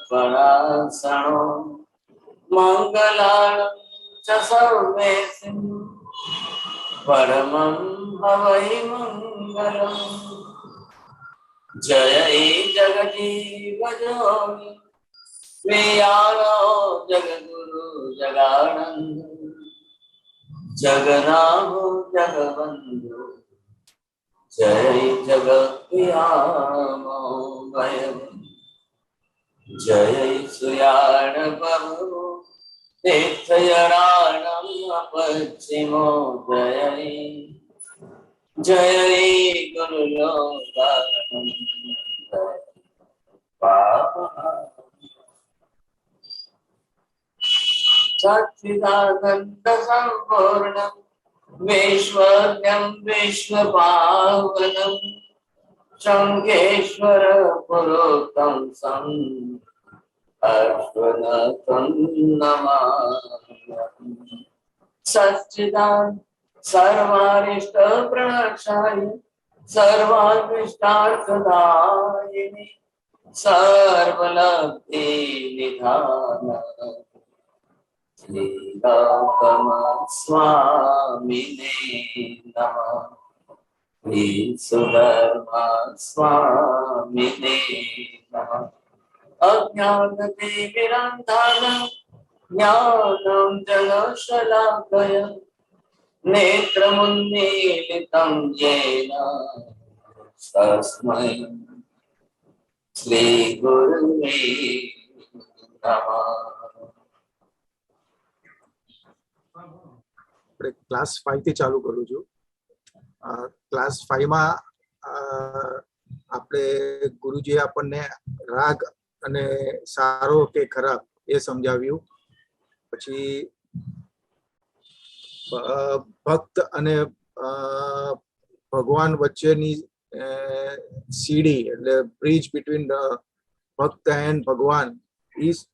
પરાસણો મંગલાણં ચ સર્વેષાં પરમં હવૈ મંગલમ. જય જગજીવ જોનિ શ્રેયાણો જગદગુરુ જગાનંદ જગનામો જગબંધુ જય જગત્યામો ભય. જય સુયાણ પ્રભુ તીર્થયરાણમ પશ્ચિમો જય જય ગુરુ લોકાનંદ સચ્ચિદાનંદ સંપૂર્ણમ વિશ્વજ્ઞમ વિશ્વપાવનમ શંખેશ્વર પુરુષોત્તમ સં અશ્વનાથં નમામ્યહં. સચ્ચિદાનંદ સર્વારિષ્ટ પ્રણક્ષાય સર્વાભીષ્ટાર્થદાયિની સર્વલબ્ધિ નિધાન શ્રી ગૌતમ સ્વામિને નમઃ. શ્રી સુધર્મા સ્વામિને નમઃ. અજ્ઞાનતિમિરાંધાનં જ્ઞાનં જનશલાકયા નેત્રમુન્મીલિतं येन તસ્મૈ શ્રી ગુરવે નમઃ. આપણે ક્લાસ 5 થી ચાલુ કરું છું. ક્લાસ 5 માં આપણે ગુરુજીએ આપણને રાગ અને સારો કે ખરાબ એ સમજાવ્યું. પછી ભક્ત અને ભગવાન વચ્ચેની સીડી એટલે બ્રિજ બિટવીન ધ ભક્ત એન્ડ ભગવાન is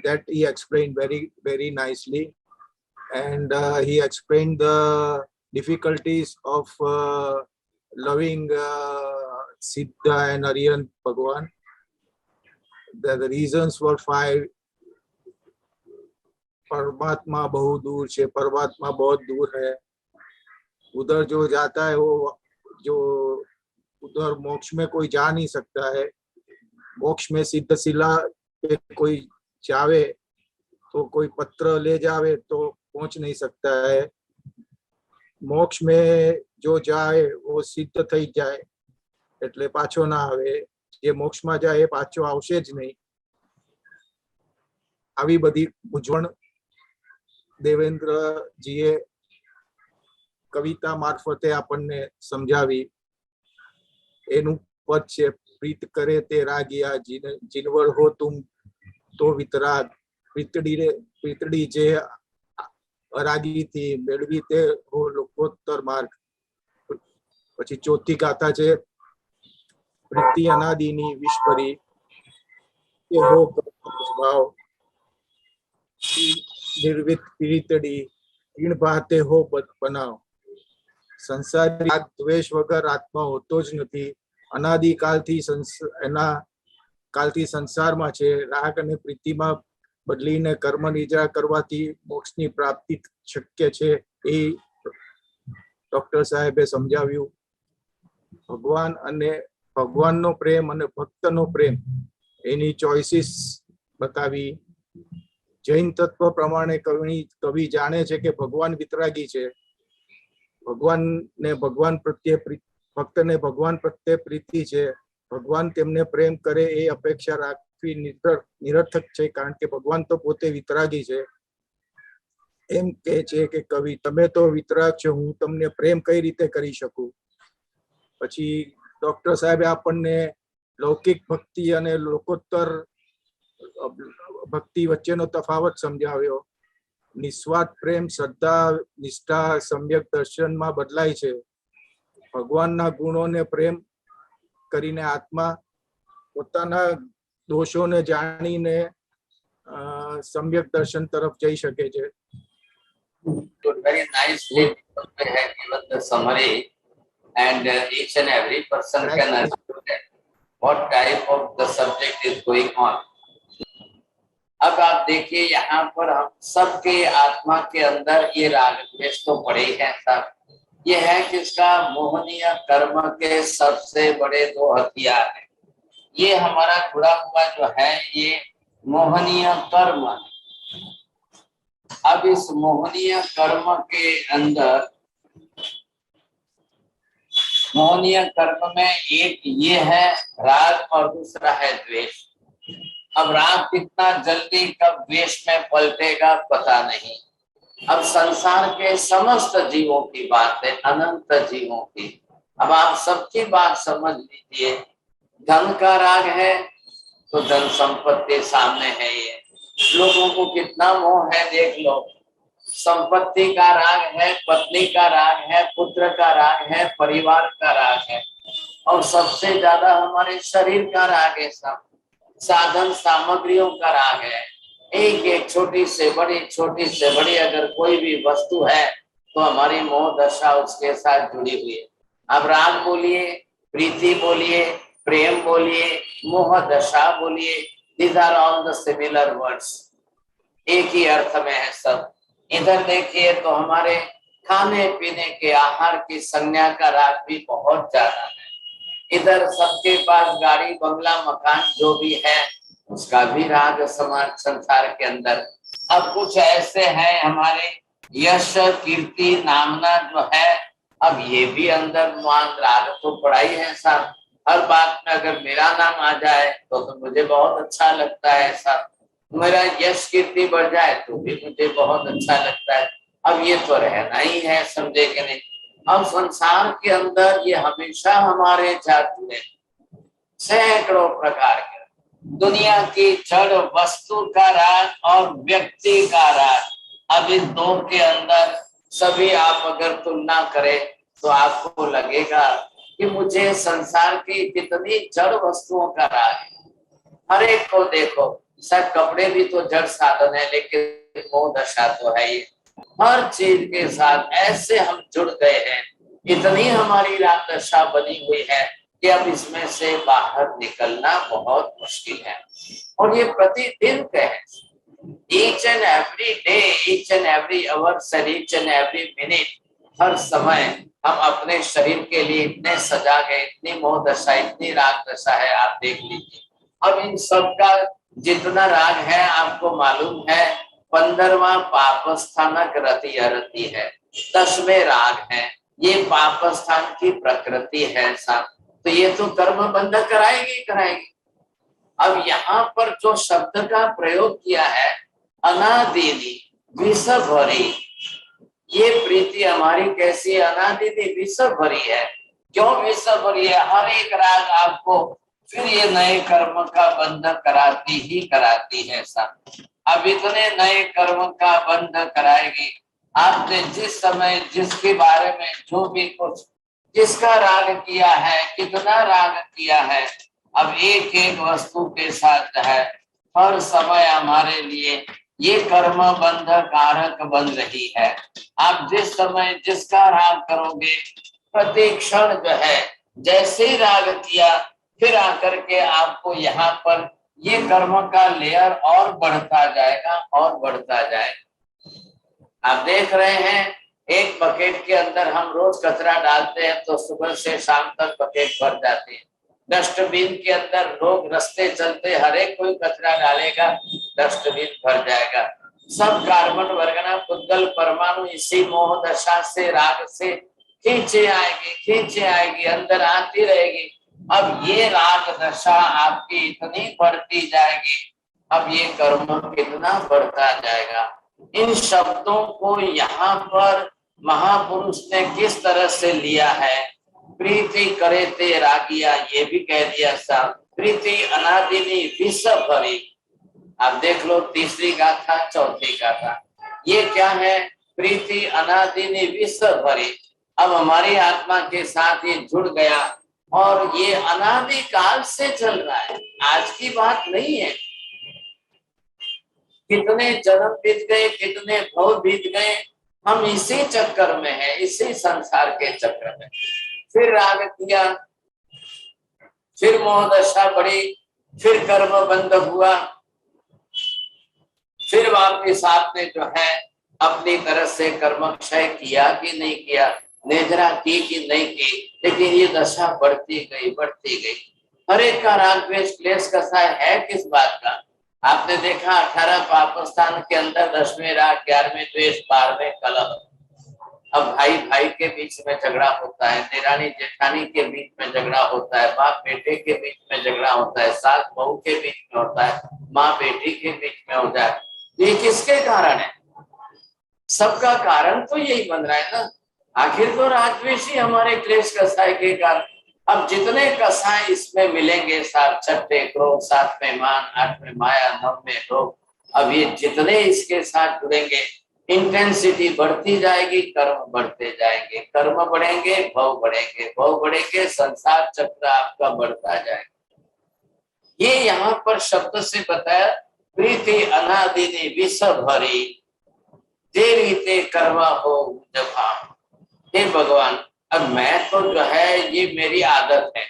that he explained very nicely, and he explained the difficulties of loving Siddha and Aryan Bhagwan. The reasons were 5. परमात्मा बहुत दूर है, परमात्मा बहुत दूर है, उधर जो जाता है वो जो उधर मोक्ष में कोई जा नहीं सकता है. मोक्ष में सिद्ध शिला पे कोई जावे तो कोई पत्र ले जावे तो पहुंच नहीं सकता है. मोक्ष में जो जाए वो सिद्ध थई जाए એટલે પાછો ના આવે. જે મોક્ષમાં જાય એ પાછો આવશે જ નહીં. આવી બધી મૂંઝવણ દેવેન્દ્રજીએ કવિતા મારફતે આપણને સમજાવી. એનું પદ છે, પ્રીત કરે તે રાગિયા જીનવર હો તુમ તો વિતરાગ. પ્રીતડી જે અરાગીથી મેળવી તે હો લોકોત્તર માર્ગ. પછી ચોથી ગાથા છે, પ્રીતિ અનાદિની વિશ્વરી તે હો ભાવ. નિર્વિત પીડિતડી ઈણ ભાતે હો બનાવ. સંસારી રાગ દ્વેષ વગર આત્મા હોતો જ નથી. અનાદિકાલથી એના કાલથી સંસારમાં છે. રાગ અને પ્રીતિમાં બદલીને કર્મ નિદ્રા કરવાથી મોક્ષની પ્રાપ્તિ શક્ય છે એ ડોક્ટર સાહેબે સમજાવ્યું. ભગવાન અને ભગવાનનો પ્રેમ અને ભક્તનો પ્રેમ એની ચોઇસીસ બતાવી. જૈન તત્વ પ્રમાણે કવિ જાણે છે કે ભગવાન વિતરાગી છે. ભગવાન પ્રત્યે પ્રીતિ છે. ભગવાન તેમને પ્રેમ કરે એ અપેક્ષા રાખવી નિરર્થક છે, કારણ કે ભગવાન તો પોતે વિતરાગી છે. એમ કે છે કે કવિ, તમે તો વિતરાગ છો, હું તમને પ્રેમ કઈ રીતે કરી શકું. પછી ડોક્ટર સાહેબે આપણને લૌકિક ભક્તિ અને લોકોત્તર ભક્તિ વચ્ચેનો તફાવત સમજાવ્યો. નિસ્વાર્થ પ્રેમ શ્રદ્ધા નિષ્ઠા સમ્યક દર્શનમાં બદલાય છે. ભગવાનના ગુણોને પ્રેમ કરીને આત્મા પોતાના દોષોને જાણીને સમ્યક દર્શન તરફ જઈ શકે છે. Very nicely they have given the summary, and each and every person can understand that. what type of the subject is going on. अब आप देखिए यहाँ पर हम सबके आत्मा के अंदर ये राग द्वेष तो पड़े ही हैं सब। ये है किसका? मोहनीय कर्म के सबसे बड़े दो हथियार हैं। ये हमारा जुड़ा हुआ जो है ये मोहनीय कर्म। अब इस मोहनीय कर्म के अंदर मोहनीय कर्म में एक ये है राग और दूसरा है द्वेष। अब राग कितना जल्दी कब द्वेष में पलटेगा पता नहीं। अब संसार के समस्त जीवों की बात है, अनंत जीवों की। अब आप सबकी बात समझ लीजिए। धन का राग है तो धन संपत्ति सामने है। ये लोगों को कितना मोह है देख लो। संपत्ति का राग है, पत्नी का राग है, पुत्र का राग है, परिवार का राग है, और सबसे ज्यादा हमारे शरीर का राग है। सब साधन सामग्रियों का राग है। एक एक छोटी से बड़ी अगर कोई भी वस्तु है तो हमारी मोह दशा उसके साथ जुड़ी हुई है। अब राग बोलिए, प्रीति बोलिए, प्रेम बोलिए, मोह दशा बोलिए, these are all the similar words, एक ही अर्थ में है सब। इधर देखिए तो हमारे खाने पीने के आहार की संज्ञा का राग भी बहुत ज्यादा है। इधर सबके पास गाड़ी बंगला मकान जो भी है उसका भी राग समाज संसार के अंदर। अब कुछ ऐसे हैं हमारे यश कीर्ति नामना जो है, अब ये भी अंदर मान राग तो पड़ा ही है साहब। हर बात में अगर मेरा नाम आ जाए तो मुझे बहुत अच्छा लगता है साहब। मेरा यश कीर्ति बढ़ जाए तो भी मुझे बहुत अच्छा लगता है। अब ये तो रहना ही है, समझे कि नहीं। अब संसार के अंदर ये हमेशा हमारे साथ जुड़े, सैकड़ों प्रकार के दुनिया की जड़ वस्तु का राग और व्यक्ति का राग। अब इन दो के अंदर सभी आप अगर तुलना करें तो आपको लगेगा कि मुझे संसार की कितनी जड़ वस्तुओं का राग है। हर एक को देखो, सब कपड़े भी तो जड़ साधन है, लेकिन मोह दशा तो है ये। हर चीज के साथ ऐसे हम जुड़ गए हैं, इतनी हमारी राग दशा बनी हुई है कि अब इसमें से बाहर निकलना बहुत मुश्किल है। और ये प्रतिदिन के है, each and every day, each and every hour, each and every minute, हर समय हम अपने शरीर के लिए इतने सजा गए, इतनी मोह दशा, इतनी राग दशा है, आप देख लीजिए। अब इन सब का जितना राग है आपको मालूम है, 15वां पाप स्थानक रति अरति है, 10वें राग है। ये पाप स्थान की प्रकृति है साहब, तो ये तो कर्म बंध कराएगी। अब यहाँ पर जो शब्द का प्रयोग किया है अनादिनी विष भरी, ये प्रीति हमारी कैसी अनादिनी विष भरी है। क्यों विष भरी है? हर एक राग आपको फिर ये नए कर्म का बंध कराती है साहब। अब इतने नए कर्म का बंध कराएगी। आपने जिस समय जिसके बारे में जो भी कुछ जिसका राग किया है, कितना राग किया है, अब एक एक वस्तु के साथ है हर समय हमारे लिए ये कर्म बंध कारक बन रही है। आप जिस समय जिसका राग करोगे, प्रति क्षण जो है जैसे ही राग किया फिर आकर के आपको यहाँ पर ये कर्म का लेयर और बढ़ता जाएगा। आप देख रहे हैं एक बकेट के अंदर हम रोज कचरा डालते हैं तो सुबह से शाम तक बकेट भर जाती है। डस्टबिन के अंदर लोग रास्ते चलते हर एक कोई कचरा डालेगा, डस्टबिन भर जाएगा। सब कार्बन वर्गना पुद्गल परमाणु इसी मोह दशा से राग से खींचे आएगी, अंदर आती रहेगी। अब ये राग दशा आपकी इतनी बढ़ती जाएगी, अब ये कर्म कितना बढ़ता जाएगा। इन शब्दों को यहाँ पर महापुरुष ने किस तरह से लिया है? प्रीति करे ते रागिया, ये भी कह दिया साहब। प्रीति अनादिनी विष भरी, आप देख लो तीसरी गाथा चौथी गाथा, ये क्या है? प्रीति अनादिनी विष भरी। अब हमारी आत्मा के साथ ये जुड़ गया और ये अनादि काल से चल रहा है, आज की बात नहीं है। कितने जन्म बीत गए, कितने भव बीत गए, हम इसी चक्कर में हैं, इसी संसार के चक्र में। फिर राग किया, फिर मोह दशा बढ़ी, फिर कर्म बंध हुआ, फिर वापिस आपने जो है अपनी तरह से कर्म क्षय किया कि नहीं किया, निद्रा की कि नहीं की, लेकिन ये दशा बढ़ती गई। हर एक का राग द्वेष क्लेश कसाय है किस बात का? आपने देखा 18 पापस्थान के अंदर 10वें राग, 11वें द्वेष, 12वें कलह। अब भाई भाई के बीच में झगड़ा होता है, देरानी जेठानी के बीच में झगड़ा होता है, बाप बेटे के बीच में झगड़ा होता है, सास बहू के बीच में होता है, माँ बेटी के बीच में होता है। ये किसके कारण है? सबका कारण तो यही बन रहा है ना, आखिर तो राजद्वेषी हमारे क्लेश कसाय के कारण। अब जितने कसाय इसमें मिलेंगे, सात छठे क्रोध, 7वें मान, 8वें माया, 9वें लोभ, अब ये जितने इसके साथ जुड़ेंगे, इंटेंसिटी बढ़ती जाएगी, कर्म बढ़ते जाएंगे, कर्म बढ़ेंगे, भव बढ़ेंगे, भव बढ़ेंगे, संसार चक्र आपका बढ़ता जाएगा। ये यहाँ पर शब्द से बताया, प्रीति अनादिनी विष भरी, जे रीते कर्मा हो जभा। हे भगवान, अब मैं तो जो है ये मेरी आदत है,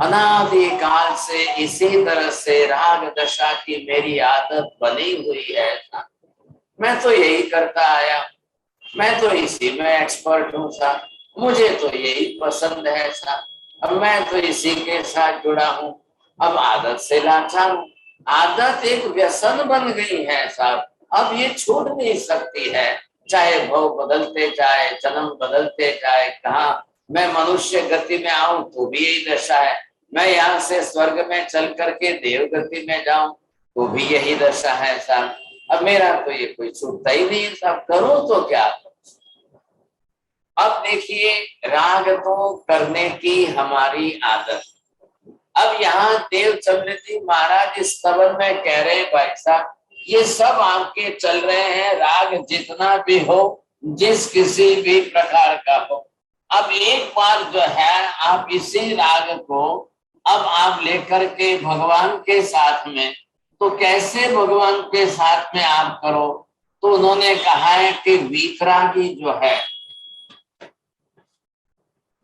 अनादि काल से इसी तरह से राग दशा की मेरी आदत बनी हुई है। मैं तो यही करता आया, मैं तो इसी में एक्सपर्ट हूँ साहब, मुझे तो यही पसंद है साहब, अब मैं तो इसी के साथ जुड़ा हूँ, अब आदत से लाचार हूँ। आदत एक व्यसन बन गई है साहब, अब ये छूट नहीं सकती है, चाहे भव बदलते जाए, जन्म बदलते जाए, कहा मैं मनुष्य गति में आऊं तो भी यही दशा है, मैं यहाँ से स्वर्ग में चल करके देव गति में जाऊं तो भी यही दशा है साहब। अब मेरा तो ये कोई छूटता ही नहीं है साहब, करूं तो क्या? अब देखिए, राग तो करने की हमारी आदत। अब यहाँ देवचंद्र जी महाराज इस स्तवन में कह रहे हैं, भाई साहब ये सब आपके चल रहे हैं, राग जितना भी हो, जिस किसी भी प्रकार का हो, अब एक बार जो है आप इसी राग को अब आप लेकर के भगवान के साथ में, तो कैसे भगवान के साथ में आप करो? तो उन्होंने कहा है कि वीतरागी जो है,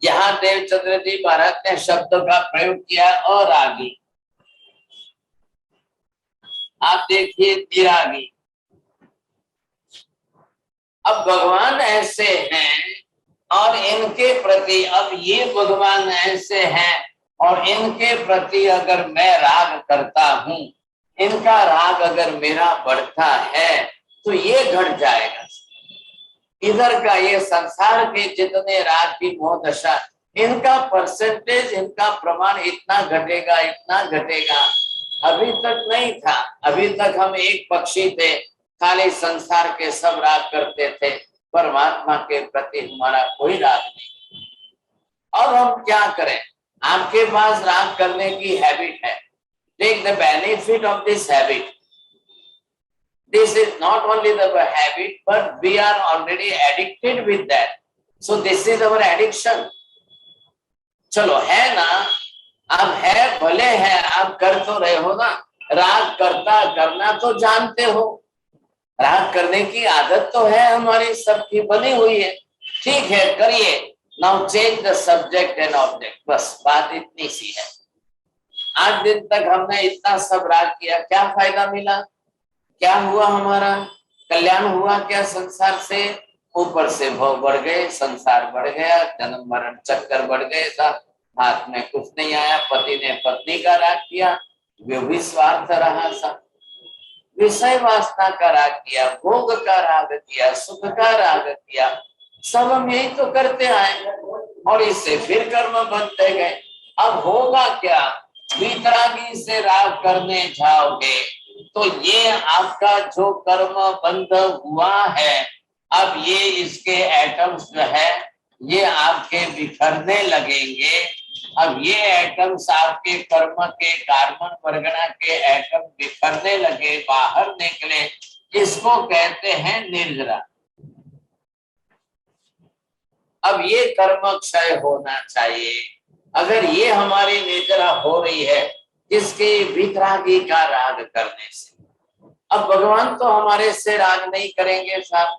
यहाँ देवचंद्र जी महाराज ने शब्द का प्रयोग किया अरागी। आप देखिए तिरागी। अब भगवान ऐसे हैं और इनके प्रति, अब ये भगवान ऐसे हैं और इनके प्रति अगर मैं राग करता हूं, इनका राग अगर मेरा बढ़ता है तो ये घट जाएगा। इधर का ये संसार के जितने राग की मोह दशा, इनका परसेंटेज, इनका प्रमाण इतना घटेगा, इतना घटेगा, अभी तक नहीं था। अभी तक हम एक पक्षी थे, खाली संसार के सब राग करते थे, परमात्मा के प्रति हमारा कोई राग नहीं। अब हम क्या करें? आपके पास राग करने की हैबिट है, take the benefit of this habit. This is not only the habit, but we are already addicted with that. So this is our addiction. चलो है ना, अब है, भले है, आप कर तो रहे हो ना, राग करना तो जानते हो, राग करने की आदत तो है हमारी सबकी बनी हुई है, ठीक है, करिए। Now change the subject and object, बस बात इतनी सी है। 8 दिन तक हमने इतना सब राग किया, क्या फायदा मिला? क्या हुआ? हमारा कल्याण हुआ क्या संसार से? ऊपर से भव बढ़ गए, संसार बढ़ गया, जन्म मरण चक्कर बढ़ गए, हाथ में कुछ नहीं आया। पति ने पत्नी का राग किया, वो भी स्वार्थ रहा सा, विषय वासना का राग किया, भोग का राग किया, सुख का राग किया, सब हम यही तो करते आए और इससे फिर कर्म बनते गए। अब होगा क्या? वीतरागी से राग करने जाओगे तो ये आपका जो कर्म बंध हुआ है, अब ये इसके एटम्स जो है ये आपके बिखरने लगेंगे। अब ये एटम्स आपके कर्म के कार्बन परगना के एटम बिखरने लगे, बाहर निकले, इसको कहते हैं निर्जरा। अब ये कर्म क्षय होना चाहिए। अगर ये हमारी निर्जरा हो रही है किसके? वितरागी का राग करने से। अब भगवान तो हमारे से राग नहीं करेंगे साहब,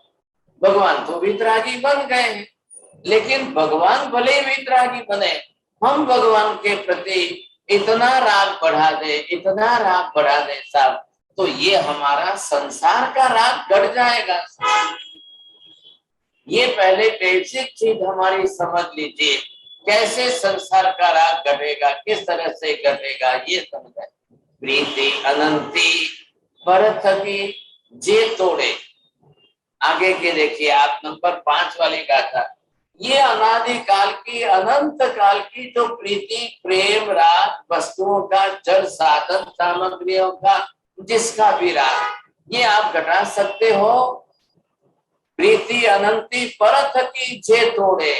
भगवान तो वितरागी बन गए हैं, लेकिन भगवान भले वितरागी बने, हम भगवान के प्रति इतना राग बढ़ा दे, इतना राग बढ़ा दे साहब, तो ये हमारा संसार का राग घट जाएगा। ये पहले बेसिक चीज हमारी समझ लीजिए, कैसे संसार का राग घटेगा, किस तरह से घटेगा, ये समझ। प्रीति अनंती परत की जे तोड़े, आगे के देखिए आप नंबर 5 वाली गाथा, ये अनादि काल की, अनंत काल की जो प्रीति प्रेम राग वस्तुओं का, जड़ साधन सामग्रियों का, जिसका भी राग, ये आप घटा सकते हो। प्रीति अनंती परत की जे तोड़े,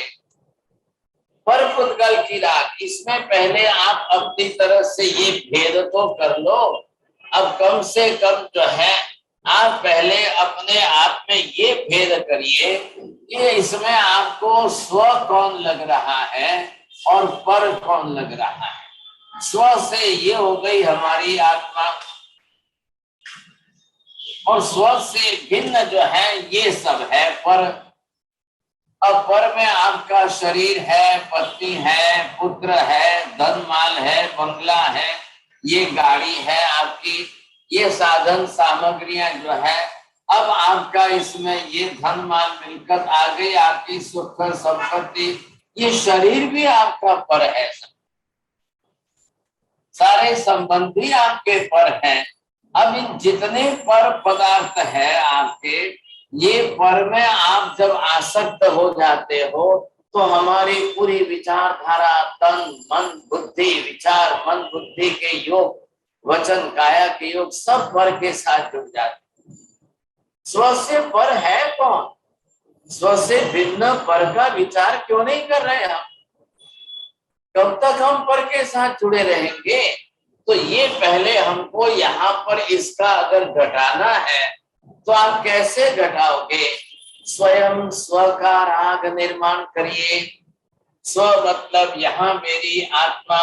पर पुद्गल की राग, इसमें पहले आप अपनी तरफ से ये भेद तो कर लो। अब कम से कम जो है आप पहले अपने आप में ये भेद करिए कि इसमें आपको स्व कौन लग रहा है और पर कौन लग रहा है। स्व से ये हो गई हमारी आत्मा, और स्व से भिन्न जो है ये सब है पर। अब पर में आपका शरीर है, पत्नी है, पुत्र है, धन माल है, बंगला है, ये गाड़ी है आपकी, ये साधन सामग्रियां जो है। अब आपका इसमें ये धन माल मिलकत आ गई, आपकी सुख संपत्ति, ये शरीर भी आपका पर है, सारे संबंधी आपके पर हैं। अब इन जितने पर पदार्थ है आपके, ये पर में आप जब आसक्त हो जाते हो तो हमारी पूरी विचारधारा, तन मन बुद्धि, विचार मन बुद्धि के योग, वचन काया के योग, सब पर के साथ जुड़ जाते। स्व से पर है कौन? स्व से भिन्न पर का विचार क्यों नहीं कर रहे हम? कब तक हम पर के साथ जुड़े रहेंगे? तो ये पहले हमको यहाँ पर इसका अगर घटाना है तो आप कैसे घटाओगे? स्वयं स्व का राग निर्माण करिए। स्व मतलब यहाँ मेरी आत्मा।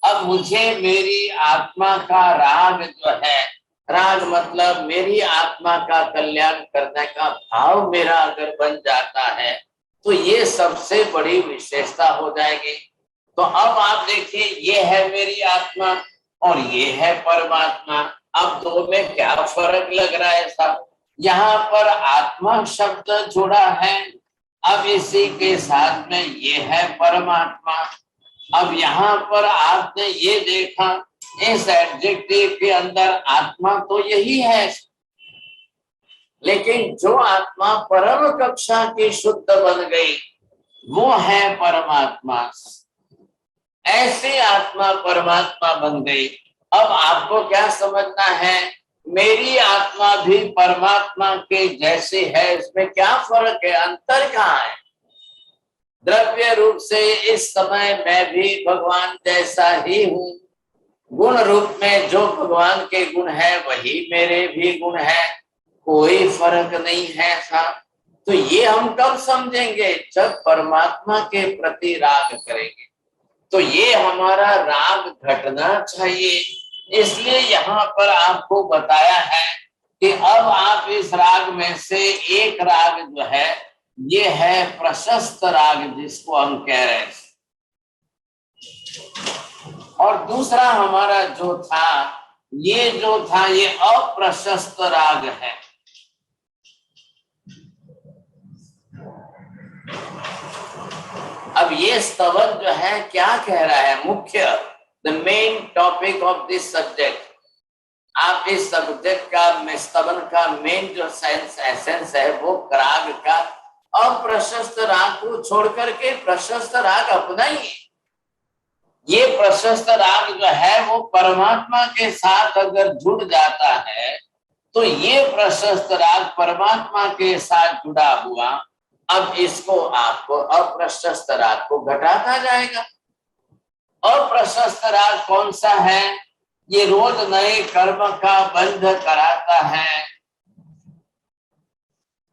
अब मुझे मेरी आत्मा का राग जो है, राग मतलब मेरी आत्मा का कल्याण करने का भाव मेरा अगर बन जाता है तो ये सबसे बड़ी विशेषता हो जाएगी। तो अब आप देखिए, ये है मेरी आत्मा और ये है परमात्मा। अब दो में क्या फर्क लग रहा है साहब? यहाँ पर आत्मा शब्द जुड़ा है, अब इसी के साथ में ये है परमात्मा। अब यहाँ पर आपने ये देखा, इस एडजेक्टिव के अंदर आत्मा तो यही है, लेकिन जो आत्मा परम कक्षा की शुद्ध बन गई वो है परमात्मा। ऐसी आत्मा परमात्मा बन गई। अब आपको क्या समझना है? मेरी आत्मा भी परमात्मा के जैसे है, इसमें क्या फर्क है, अंतर कहाँ है? द्रव्य रूप से इस समय मैं भी भगवान जैसा ही हूँ, गुण रूप में जो भगवान के गुण है वही मेरे भी गुण है, कोई फर्क नहीं है साहब। तो ये हम कब समझेंगे? जब परमात्मा के प्रति राग करेंगे। तो ये हमारा राग घटना चाहिए। इसलिए यहाँ पर आपको बताया है कि अब आप इस राग में से एक राग जो है ये है प्रशस्त राग, जिसको हम कह रहे हैं, और दूसरा हमारा जो था ये अप्रशस्त राग है। अब ये स्तवन जो है क्या कह रहा है? मुख्य, the main topic of this subject, आप इस सब्जेक्ट का, स्तवन का मेन जो एसेंस है वो राग का अप्रशस्त राग को छोड़ करके प्रशस्त राग अपना ही है। ये प्रशस्त राग जो है वो परमात्मा के साथ अगर जुड़ जाता है तो ये प्रशस्त राग परमात्मा के साथ जुड़ा हुआ, अब इसको आपको अप्रशस्त राग को घटाता जाएगा। अप्रशस्त राग कौन सा है? ये रोज नए कर्म का बंध कराता है।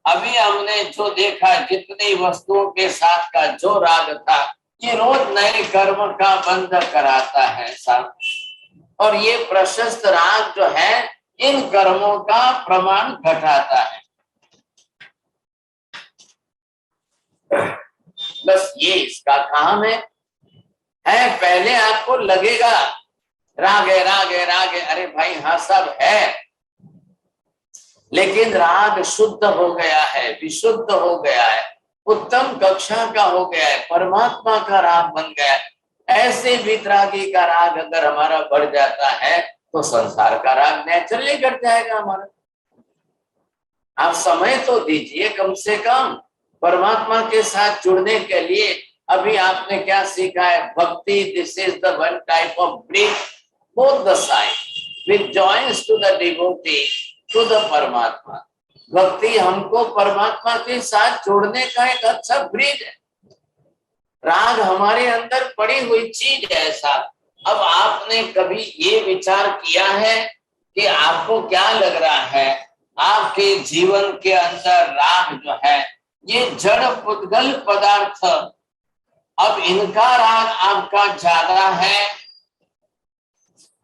अभी हमने जो देखा, जितनी वस्तुओं के साथ का जो राग था, ये रोज नए कर्म का बंध कराता है साहब। और ये प्रशस्त राग जो है इन कर्मों का प्रमाण घटाता है। बस ये इसका काम है। पहले आपको लगेगा राग है, राग है, राग है। अरे भाई हाँ सब है, लेकिन राग शुद्ध हो गया है, विशुद्ध हो गया है, उत्तम कक्षा का हो गया है, परमात्मा का राग बन गया है। ऐसे वितरागी का राग अगर हमारा बढ़ जाता है तो संसार का राग नेचुरली घट जाएगा हमारा। आप समय तो दीजिए कम से कम परमात्मा के साथ जुड़ने के लिए। अभी आपने क्या सीखा है? भक्ति, this is the one type of bridge both the side which joins to the devotee to the परमात्मा। भक्ति हमको परमात्मा के साथ जोड़ने का एक अच्छा ब्रिज है। राग हमारे अंदर पड़ी हुई चीज है ऐसा। अब आपने कभी ये विचार किया है कि आपको क्या लग रहा है, आपके जीवन के अंदर राग जो है ये जड़ पुद्गल पदार्थ, अब इनका राग आपका ज्यादा है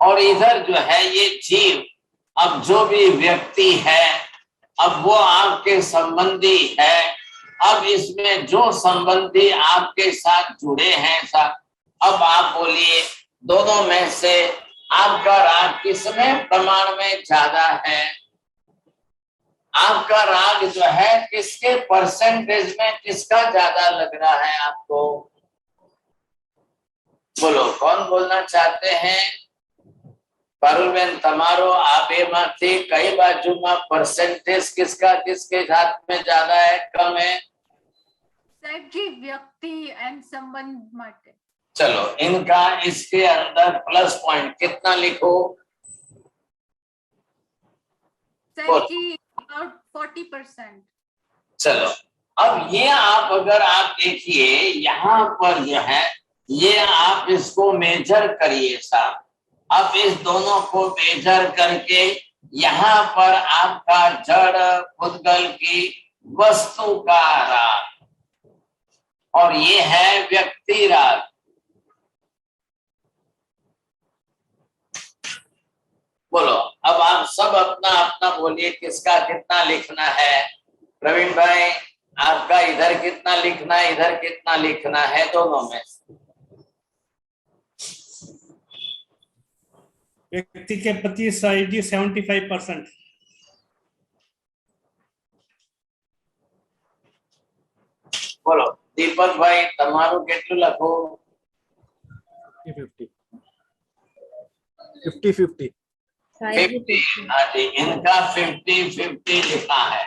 और इधर जो है ये जीव, अब जो भी व्यक्ति है अब वो आपके संबंधी है। अब इसमें जो संबंधी आपके साथ जुड़े हैं सब, अब आप बोलिए दोनों में से आपका राग किसमें प्रमाण में ज्यादा है? आपका राग जो है किसके परसेंटेज में, किसका ज्यादा लग रहा है आपको? बोलो, कौन बोलना चाहते हैं? पारुलबेन તમારો આ બે માંથી કઈ બાજુમાં परसेंटेज किसका किसके हाथ में ज्यादा है, कम है? साहब जी व्यक्ति एंड संबंध माटे। चलो इनका इसके अंदर प्लस पॉइंट कितना लिखो? साहब जी about 40%। चलो अब ये आप अगर आप देखिए यहाँ पर जो है ये आप इसको मेजर करिए साहब। अब इस दोनों को मेजर करके यहाँ पर आपका जड़ पुद्गल की वस्तु का राग और ये है व्यक्ति राग। बोलो अब आप सब अपना अपना बोलिए किसका कितना लिखना है। प्रवीण भाई आपका इधर कितना लिखना है, इधर कितना लिखना है, दोनों में? व्यक्ति के प्रति साइड 75%। बोलो दीपक भाई તમારું કેટલું લખો? 50-50 50। हाँ जी इनका 50-50 लिखा है।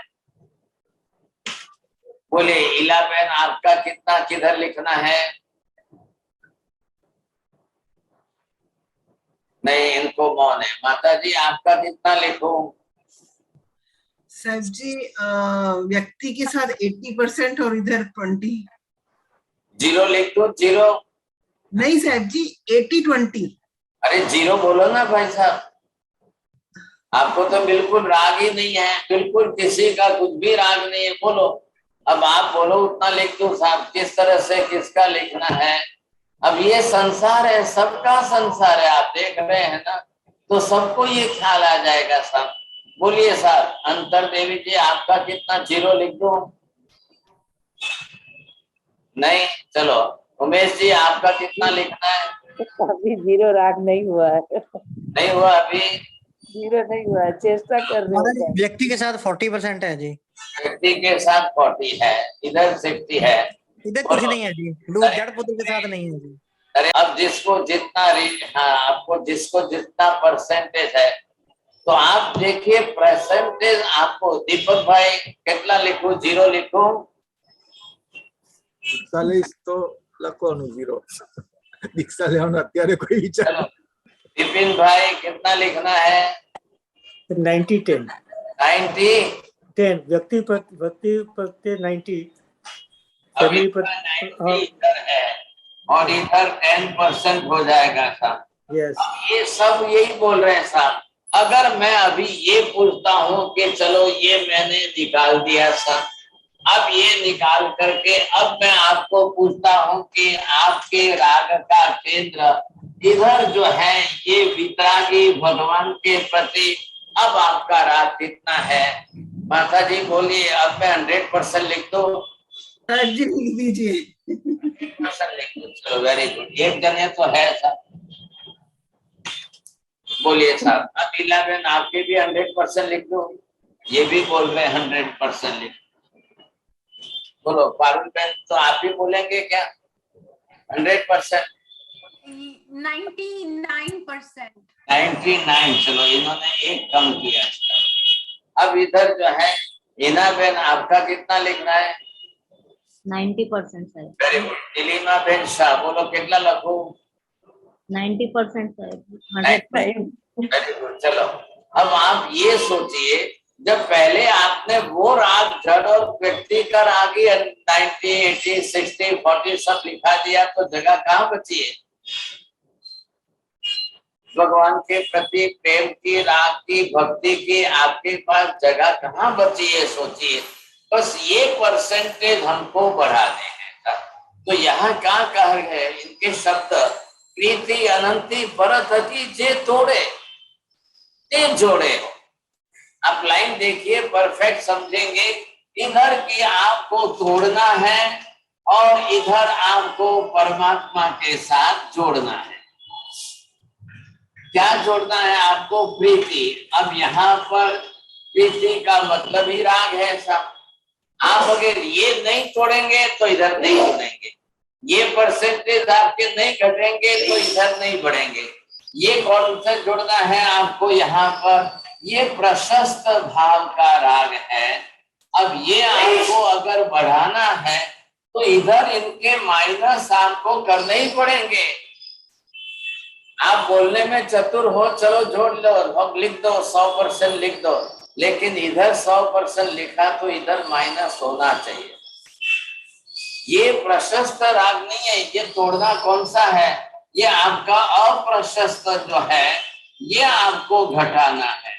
बोले इला बहन आपका कितना किधर लिखना है? नहीं इनको मौन है। माता जी आपका कितना लिखो? साहब जी व्यक्ति के साथ 80% और इधर 20। जीरो लिख दो। जीरो नहीं साहब जी 80-20। अरे जीरो बोलो ना भाई साहब, आपको तो बिल्कुल राग ही नहीं है, बिल्कुल किसी का कुछ भी राग नहीं है। बोलो अब आप बोलो उतना लिख दो साहब, किस तरह से किसका लिखना है। अब ये संसार है, सबका संसार है, आप देख रहे हैं ना, तो सबको ये ख्याल आ जाएगा साहब। बोलिए साहब अंतर देवी जी आपका कितना? जीरो लिख दो। नहीं चलो उमेश जी आपका कितना लिखना है? अभी जीरो राग नहीं हुआ है। नहीं हुआ अभी? जीरो नहीं हुआ है, चेष्टा कर रहे हैं। व्यक्ति के साथ 40% है जी। व्यक्ति के साथ 40 है, इधर 60 है, इधर कुछ नहीं है जी, जड़ पुत्र के साथ नहीं है जी। अरे अब जिसको जितना हाँ आपको जिसको जितना परसेंटेज है तो आप देखिए परसेंटेज आपको। दीपक भाई कितना लिखो? जीरो लिखो। 41 तो લખવાનું 0 દીક્ષા લેવાનો અત્યારે કોઈ વિચાર। चलो विपिन भाई कितना लिखना है? 90-10। 90। 10 व्यक्ति प्रति 90। अभी फैमिली पर 90 इधर है और इधर 10% हो जाएगा साहब। यस अब ये सब यही बोल रहे हैं साहब। अगर मैं अभी ये पूछता हूँ कि चलो ये मैंने निकाल दिया सर, अब ये निकाल करके अब मैं आपको पूछता हूँ कि आपके राग का केंद्र इधर जो है ये वितरागी भगवान के प्रति अब आपका राग कितना है? माता जी बोलिए। अब मैं 100% लिख दो। साहब जी लिख दीजिए। 100% लिख दो। चलो वेरी गुड, एक जने तो है सर। बोलिए साहब। अनिला बहन आपके भी 100% लिख दो, ये भी बोल रहे 100% लिख। बोलो पारुल बहन, तो आप भी बोलेंगे क्या 100%? 99%। 99, चलो इन्होंने एक कम किया। अब इधर जो है हीना बहन, आपका कितना लिखना है? 90% साहेब। Very good. नीलिमा बहन शाह, बोलो कितना लिखूं? 90% साहेब। 100%। Very good. चलो अब आप ये सोचिए, जब पहले आपने वो राग जड़ और व्यक्ति का राग ही 90, 80, 60, 40 सब लिखा दिया, तो जगह कहाँ बची है? भगवान के प्रति प्रेम की, राग की, भक्ति की आपके पास जगह कहाँ बची है? सोचिए। बस ये परसेंटेज हमको बढ़ाने हैं। तो यहाँ क्या कहा है इनके शब्द? प्रीति अनंती परत की जे तोड़े जे जोड़े हो। आप लाइन देखिए, परफेक्ट समझेंगे। इधर की आपको तोड़ना है और इधर आपको परमात्मा के साथ जोड़ना है। क्या जोड़ना है आपको? प्रीति। अब यहाँ पर प्रीति का मतलब ही राग है साहब। आप अगर ये नहीं तोड़ेंगे तो इधर नहीं जुड़ेंगे, ये परसेंटेज आपके नहीं घटेंगे तो इधर नहीं बढ़ेंगे। ये कौन सा जोड़ना है आपको? यहाँ पर ये प्रशस्त भाव का राग है। अब ये आपको अगर बढ़ाना है तो इधर इनके माइनस आपको करने ही पड़ेंगे। आप बोलने में चतुर हो, चलो जोड़ लो, अब लिख दो 100% लिख दो, लेकिन इधर 100% लिखा तो इधर माइनस होना चाहिए। ये प्रशस्त राग नहीं है। ये तोड़ना कौन सा है? ये आपका अप्रशस्त जो है, ये आपको घटाना है।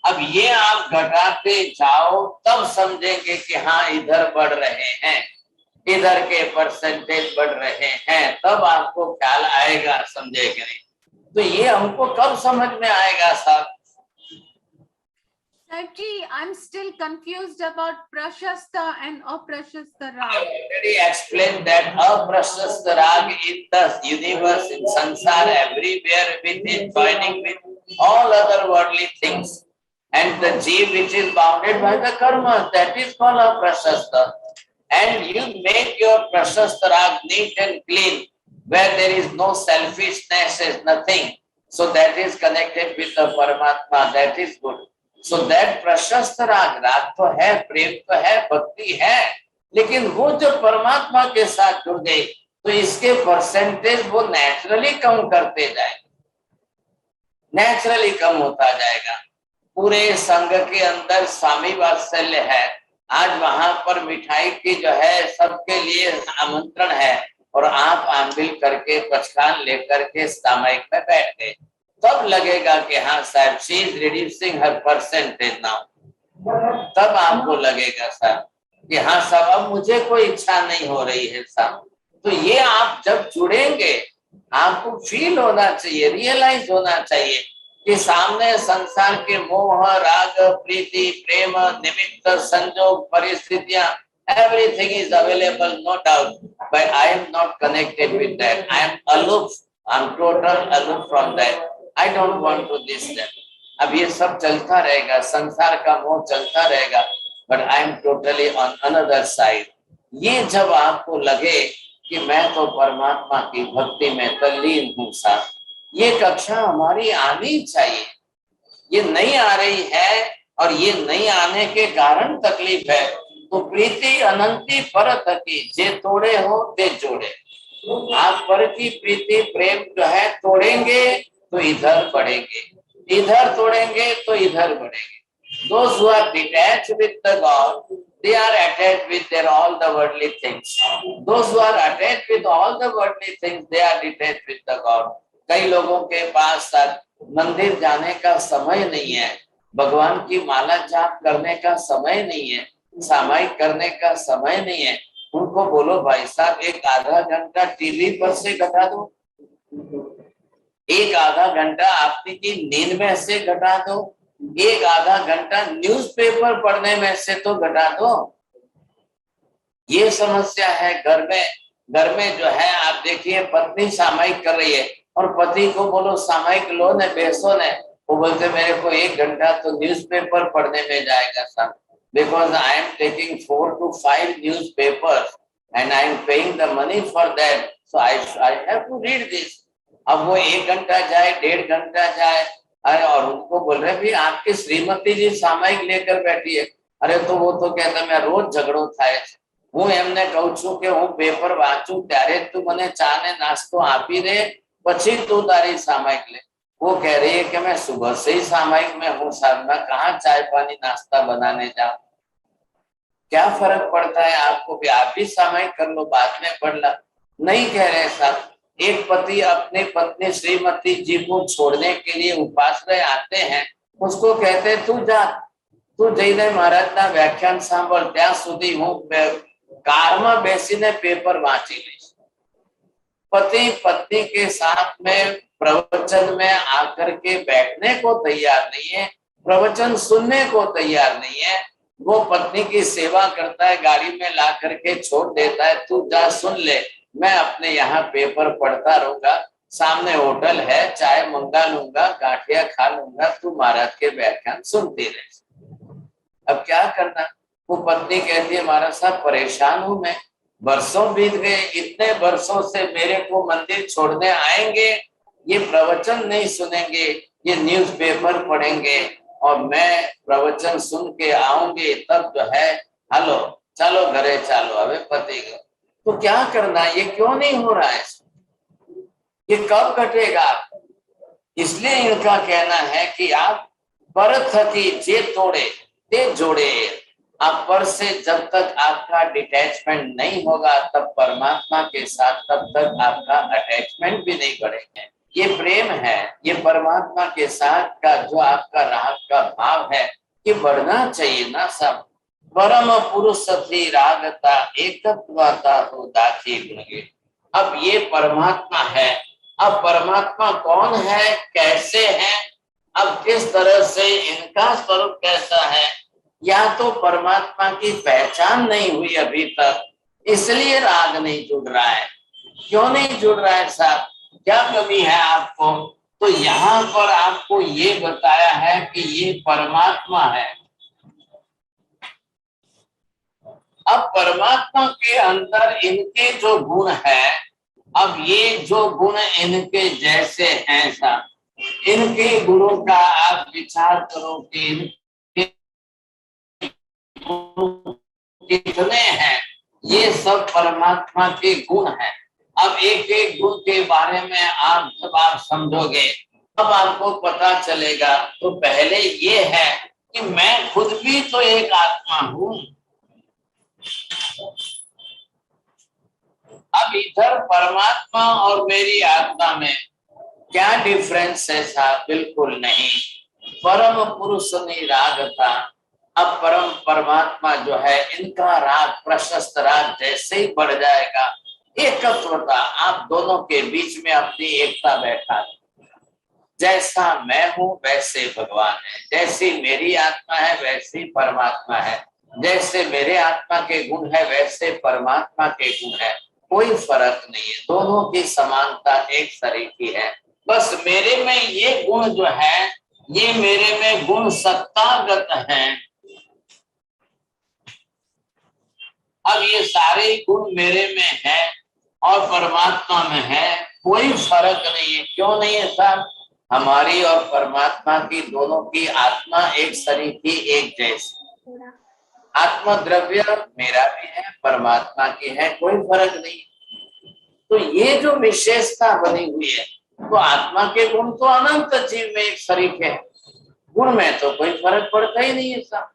अब ये आप घटाते जाओ तब समझेंगे कि हाँ इधर बढ़ रहे हैं, इधर के परसेंटेज बढ़ रहे हैं, तब आपको ख्याल आएगा, समझे कि नहीं? तो ये हमको कब समझ में आएगा साहब? Sahib ji, I'm still confused about Prashasta and Aprashasta I Rag. already explained that Aprashasta Rag in the universe, in sansara, everywhere within, joining with all other worldly things. And the jeev which is bounded by the karma, that is called Aprashasta. And you make your Prashasta Rag neat and clean, where there is no selfishness, is nothing. So that is connected with the Paramatma, that is good. So that प्रशस्त राग, राग तो है, प्रेम तो है, भक्ति है, लेकिन वो जब परमात्मा के साथ जुड़ गए तो इसके परसेंटेज वो नेचुरली कम करते जाएंगे, नेचुरली कम होता जाएगा। पूरे संघ के अंदर स्वामी वात्सल्य है। आज वहां पर मिठाई की जो है सबके लिए आमंत्रण है और आप आमबिल करके पचकान लेकर के सामयिक में बैठ गए, तब लगेगा कि हाँ साहब she is reducing her percentage now. तब आपको लगेगा साहब कि हाँ साहब अब मुझे कोई इच्छा नहीं हो रही है साहब। तो ये आप जब जुड़ेंगे आपको फील होना चाहिए, रियलाइज होना चाहिए कि सामने संसार के मोह, राग, प्रीति, प्रेम, निमित्त, संजोग, परिस्थितियां, everything is available, no doubt, but I am not connected with that. I am aloof, I am total aloof from that. I don't want to this that. अब ये सब चलता रहेगा, संसार का मोह चलता रहेगा, but I am totally on another side. ये जब आपको लगे कि मैं तो परमात्मा की भक्ति में तल्लीन हूँ साहब, ये कक्षा हमारी आनी चाहिए। ये नहीं आ रही है और ये नहीं आने के कारण तकलीफ है। तो प्रीति अनंती परत की जे तोड़े हो ते जोड़े। आप पर की प्रीति प्रेम जो है तोड़ेंगे तो इधर बढ़ेंगे, इधर तोड़ेंगे तो इधर बढ़ेंगे। Those who are detached with the God, they are attached with their all the worldly things. Those who are attached with all the worldly things, they are detached with the God. कई लोगों के पास मंदिर जाने का समय नहीं है, भगवान की माला जाप करने का समय नहीं है, सामायिक करने का समय नहीं है। उनको बोलो भाई साहब एक आधा घंटा टीवी पर से घटा दो, एक आधा घंटा आपकी नींद में से घटा दो, एक आधा घंटा न्यूज़पेपर पढ़ने में से तो घटा दो। ये समस्या है घर में जो है। आप देखिए पत्नी सामायिक कर रही है और पति को बोलो सामयिक लो ने बेसो ने, वो बोलते मेरे को 1 घंटा तो न्यूज़पेपर पढ़ने में जाएगा साहब, because I am taking 4 to 5 newspapers and I am paying the money for that, so I have to read this. अब वो 1 घंटा जाए, 1.5 घंटा जाए, अरे और उनको बोल रहे भी आपकी श्रीमती जी सामयिक लेकर बैठी है। अरे तो वो तो कहता मैं रोज झगड़ो थाय छे, હું એમને કહું છું કે હું પેપર વાંચું ત્યારે તું મને ચા ને નાસ્તો આપી દે, પછી તું તારી સામયિક ले। वो कह रही है कि मैं सुबह से ही सामयिक में हूँ साहब, मैं कहाँ चाय पानी नाश्ता बनाने जाऊं। क्या फर्क पड़ता है आपको भी, आप भी सामयिक कर लो, बाद में पढ़ ला। नहीं कह रहे साहब। एक पति अपने पत्नी श्रीमती जी को छोड़ने के लिए उपाश्रय आते हैं, उसको कहते तू जा, तू जઈને મહારાજના વ્યાખ્યાન સાંભળ, ત્યાં સુધી હું કારમાં બેસીને પેપર વાંચી લઈશ। पति पत्नी के साथ में प्रवचन में आकर के बैठने को तैयार नहीं है, प्रवचन सुनने को तैयार नहीं है। वो पत्नी की सेवा करता है, गाड़ी में ला करके छोड़ देता है, तू जा सुन ले, मैं अपने यहाँ पेपर पढ़ता रहूंगा, सामने होटल है, चाय मंगा लूंगा, गाठिया खा लूंगा, तू महाराज के व्याख्यान सुनती रहे। अब क्या करना। वो पत्नी कहती है महाराज साहब परेशान हूं मैं, वर्षों बीत गए, इतने वर्षों से मेरे को मंदिर छोड़ने आएंगे, ये प्रवचन नहीं सुनेंगे, ये न्यूज़पेपर पढ़ेंगे, और मैं प्रवचन सुन के आऊंगी तब जो है हेलो चलो घरे चलो, अबे पति को तो क्या करना, ये क्यों नहीं हो रहा है, ये कब घटेगा। इसलिए इनका कहना है कि आप पर थकी जे तोड़े ते जोड़े, आप पर से जब तक आपका डिटैचमेंट नहीं होगा तब परमात्मा के साथ तब तक आपका अटैचमेंट भी नहीं बढ़ेगा। ये प्रेम है, ये परमात्मा के साथ का जो आपका राग का भाव है, ये बढ़ना चाहिए ना सब। परम पुरुष थी रागता एकत्वता हो दाखी गुणगे। अब ये परमात्मा है, अब परमात्मा कौन है, कैसे है, अब किस तरह से इनका स्वरूप कैसा है, या तो परमात्मा की पहचान नहीं हुई अभी तक, इसलिए राग नहीं जुड़ रहा है। क्यों नहीं जुड़ रहा है साहब, क्या कमी है आपको। तो यहाँ पर आपको ये बताया है कि ये परमात्मा है। अब परमात्मा के अंदर इनके जो गुण है, अब ये जो गुण इनके जैसे हैं साहब, इनके गुणों का आप विचार करो कि कितने हैं, ये सब परमात्मा के गुण हैं। अब एक एक गुण के बारे में आप जब आप समझोगे तब आपको पता चलेगा। तो पहले ये है कि मैं खुद भी तो एक आत्मा हूं। अब इधर परमात्मा और मेरी आत्मा में क्या डिफरेंस है साहब, बिल्कुल नहीं। परम पुरुष ने राग था, अब परम परमात्मा जो है इनका राग प्रशस्त राग जैसे ही बढ़ जाएगा, एकत्वता आप दोनों के बीच में अपनी एकता बैठा। जैसा मैं हूं वैसे भगवान है, जैसी मेरी आत्मा है वैसी परमात्मा है, जैसे मेरे आत्मा के गुण है वैसे परमात्मा के गुण है, कोई फर्क नहीं है, दोनों की समानता एक तरीकी है। बस मेरे में ये गुण जो है, ये मेरे में गुण सत्तागत हैं। अब ये सारे गुण मेरे में है और परमात्मा में है, कोई फर्क नहीं है। क्यों नहीं है साहब, हमारी और परमात्मा की दोनों की आत्मा एक सरीखी एक जैसी। आत्मा द्रव्य मेरा भी है, परमात्मा की है, कोई फर्क नहीं। तो ये जो विशेषता बनी हुई है, तो आत्मा के गुण तो अनंत जीव में एक सरीखे है, गुण में तो कोई फर्क पड़ता ही नहीं है साहब।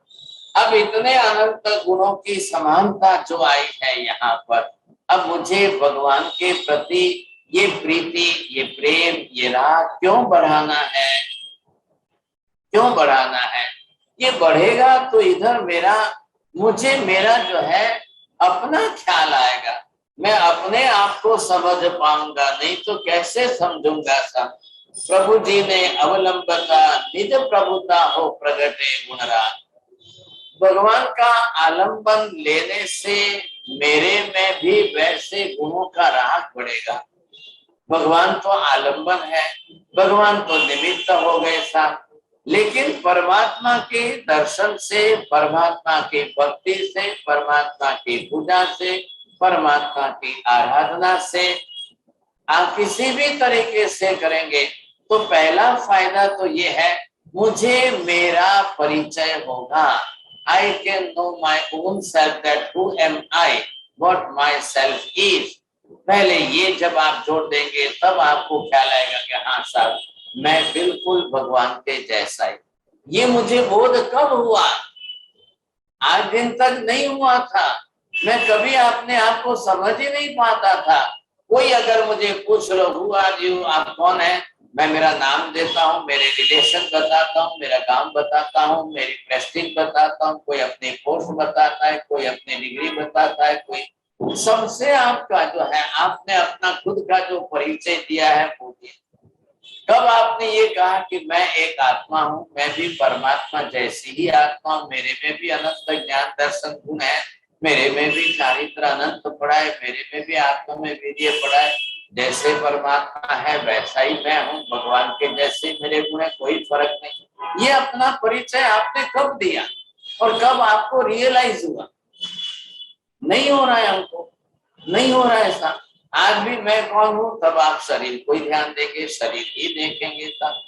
अब इतने अनंत गुणों की समानता जो आई है यहाँ पर, अब मुझे भगवान के प्रति ये प्रीति, ये प्रेम, ये राग क्यों बढ़ाना है, क्यों बढ़ाना है। ये बढ़ेगा तो इधर मुझे मेरा जो है अपना ख्याल आएगा, मैं अपने आप को समझ पाऊंगा, नहीं तो कैसे समझूंगा सब। प्रभु जी ने अवलंबता निज प्रभुता हो प्रगटे गुणराग। भगवान का आलंबन लेने से मेरे में भी वैसे गुणों का राग बढ़ेगा। भगवान तो आलंबन है, भगवान तो निमित्त हो गए साहब। लेकिन परमात्मा के दर्शन से, परमात्मा की भक्ति से, परमात्मा की पूजा से, परमात्मा की आराधना से आप किसी भी तरीके से करेंगे तो पहला फायदा तो ये है, मुझे मेरा परिचय होगा। I can know my own self, that who am I, what myself is। पहले ये जब आप जोड़ देंगे तब आपको ख्याल आएगा कि हाँ साहब, मैं बिल्कुल भगवान के जैसा ही। ये मुझे बोध कब हुआ? आज दिन तक नहीं हुआ था। मैं कभी अपने आप को समझ ही नहीं पाता था। कोई अगर मुझे पूछ लो हु आर यू, आप कौन है, मैं मेरा नाम देता हूँ, मेरे रिलेशन बताता हूँ, मेरा काम बताता हूँ, मेरी प्रेस्टीज बताता हूँ, कोई अपनी पोस्ट बताता है, कोई अपनी डिग्री बताता है, कोई सबसे आपका जो है, आपने अपना खुद का जो परिचय दिया है वो दिया। कब आपने ये कहा कि मैं एक आत्मा हूँ, मैं भी परमात्मा जैसी ही आत्मा हूँ, मेरे में भी अनंत ज्ञान दर्शन गुण है, मेरे में भी चारित्र अनंत पड़ा है, मेरे में भी आत्मा में वीर्य पड़ा है, जैसे परमात्मा है वैसा ही मैं हूँ, भगवान के जैसे मेरे गुण है, कोई फर्क नहीं। ये अपना परिचय आपने कब दिया और कब आपको रियलाइज हुआ? नहीं हो रहा है, हमको नहीं हो रहा है ऐसा। आज भी मैं कौन हूँ, तब आप शरीर को ही ध्यान देंगे, शरीर ही देखेंगे, तब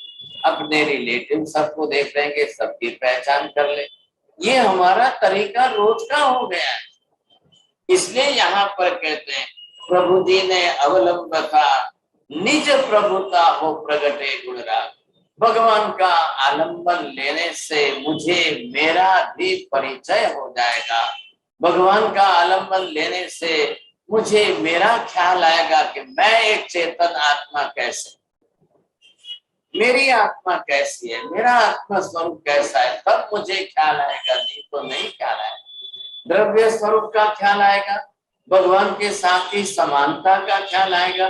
अपने रिलेटिव सबको देख लेंगे, सबकी पहचान कर ले। ये हमारा तरीका रोज का हो गया है। इसलिए यहाँ पर कहते हैं प्रभु जी ने अवलंब था, निज प्रभुता हो प्रगटे गुणराग। भगवान का आलंबन लेने से मुझे मेरा भी परिचय हो जाएगा। भगवान का आलंबन लेने से मुझे मेरा ख्याल आएगा कि मैं एक चेतन आत्मा कैसे, मेरी आत्मा कैसी है, मेरा आत्मा स्वरूप कैसा है, तब मुझे ख्याल आएगा, नहीं तो नहीं ख्याल आएगा। द्रव्य स्वरूप का ख्याल आएगा, भगवान के साथ ही समानता का ख्याल आएगा,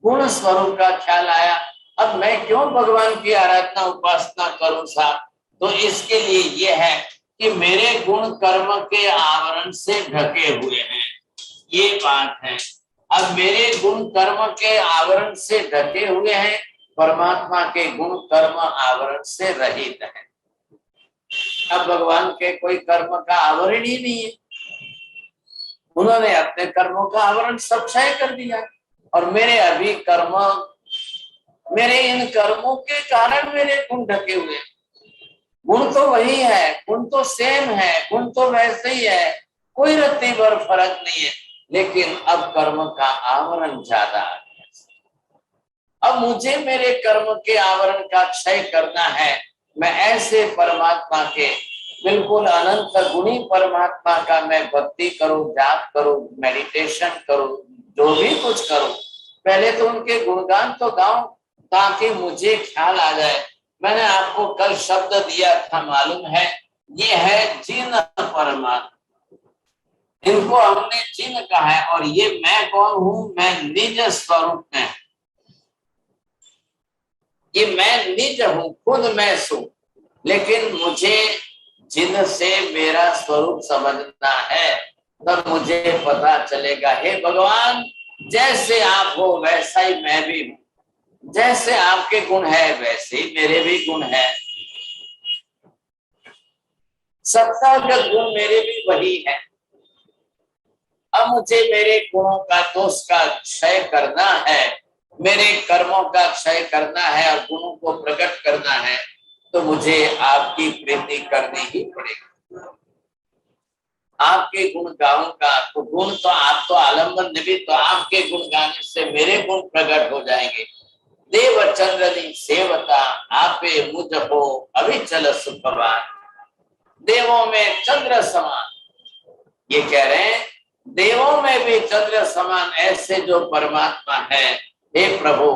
गुण स्वरूप का ख्याल आया। अब मैं क्यों भगवान की आराधना उपासना करूं साहब? तो इसके लिए ये है कि मेरे गुण कर्म के आवरण से ढके हुए हैं, ये बात है। अब मेरे गुण कर्म के आवरण से ढके हुए हैं, परमात्मा के गुण कर्म आवरण से रहित है। अब भगवान के कोई कर्म का आवरण ही नहीं है, उन्होंने अपने कर्मों का आवरण सब क्षय कर दिया। और मेरे अभी कर्म, मेरे इन कर्मों के कारण मेरे गुण ढके हुए। गुण तो वही है, गुण तो सेम है, गुण तो वैसे ही है, कोई रत्ती भर फर्क नहीं है, लेकिन अब कर्म का आवरण ज्यादा आ गया। अब मुझे मेरे कर्म के आवरण का क्षय करना है। मैं ऐसे परमात्मा के बिल्कुल अनंत गुणी परमात्मा का मैं भक्ति करूं, जाप करूं, मेडिटेशन करूं, जो भी कुछ करूं, पहले तो उनके गुणगान तो गाऊं ताकि मुझे ख्याल आ जाए। मैंने आपको कल शब्द दिया था, मालूम है, ये है जिन परमात्मा, इनको हमने जिन कहा है। और ये मैं कौन हूं? मैं निज स्वरूप में, ये मैं निज हूं, खुद मैं सू, लेकिन मुझे जिन से मेरा स्वरूप समझना है, तब मुझे पता चलेगा हे भगवान, जैसे आप हो वैसा ही मैं भी हूं, जैसे आपके गुण है वैसे ही मेरे भी गुण है, सत्तागत गुण मेरे भी वही है। अब मुझे मेरे गुणों का, दोष का क्षय करना है, मेरे कर्मों का क्षय करना है और गुणों को प्रकट करना है, तो मुझे आपकी प्रीति करनी ही पड़ेगी। आपके गुण गाऊंगा तो गुण तो आप तो आलम्बन निमित्त, तो आपके गुण गाने से मेरे गुण प्रकट हो जाएंगे। देव चंद्रनी सेवता आपे मुझ हो अविचल सुखवान। देवों में चंद्र समान, ये कह रहे हैं देवों में भी चंद्र समान ऐसे जो परमात्मा है, हे प्रभु,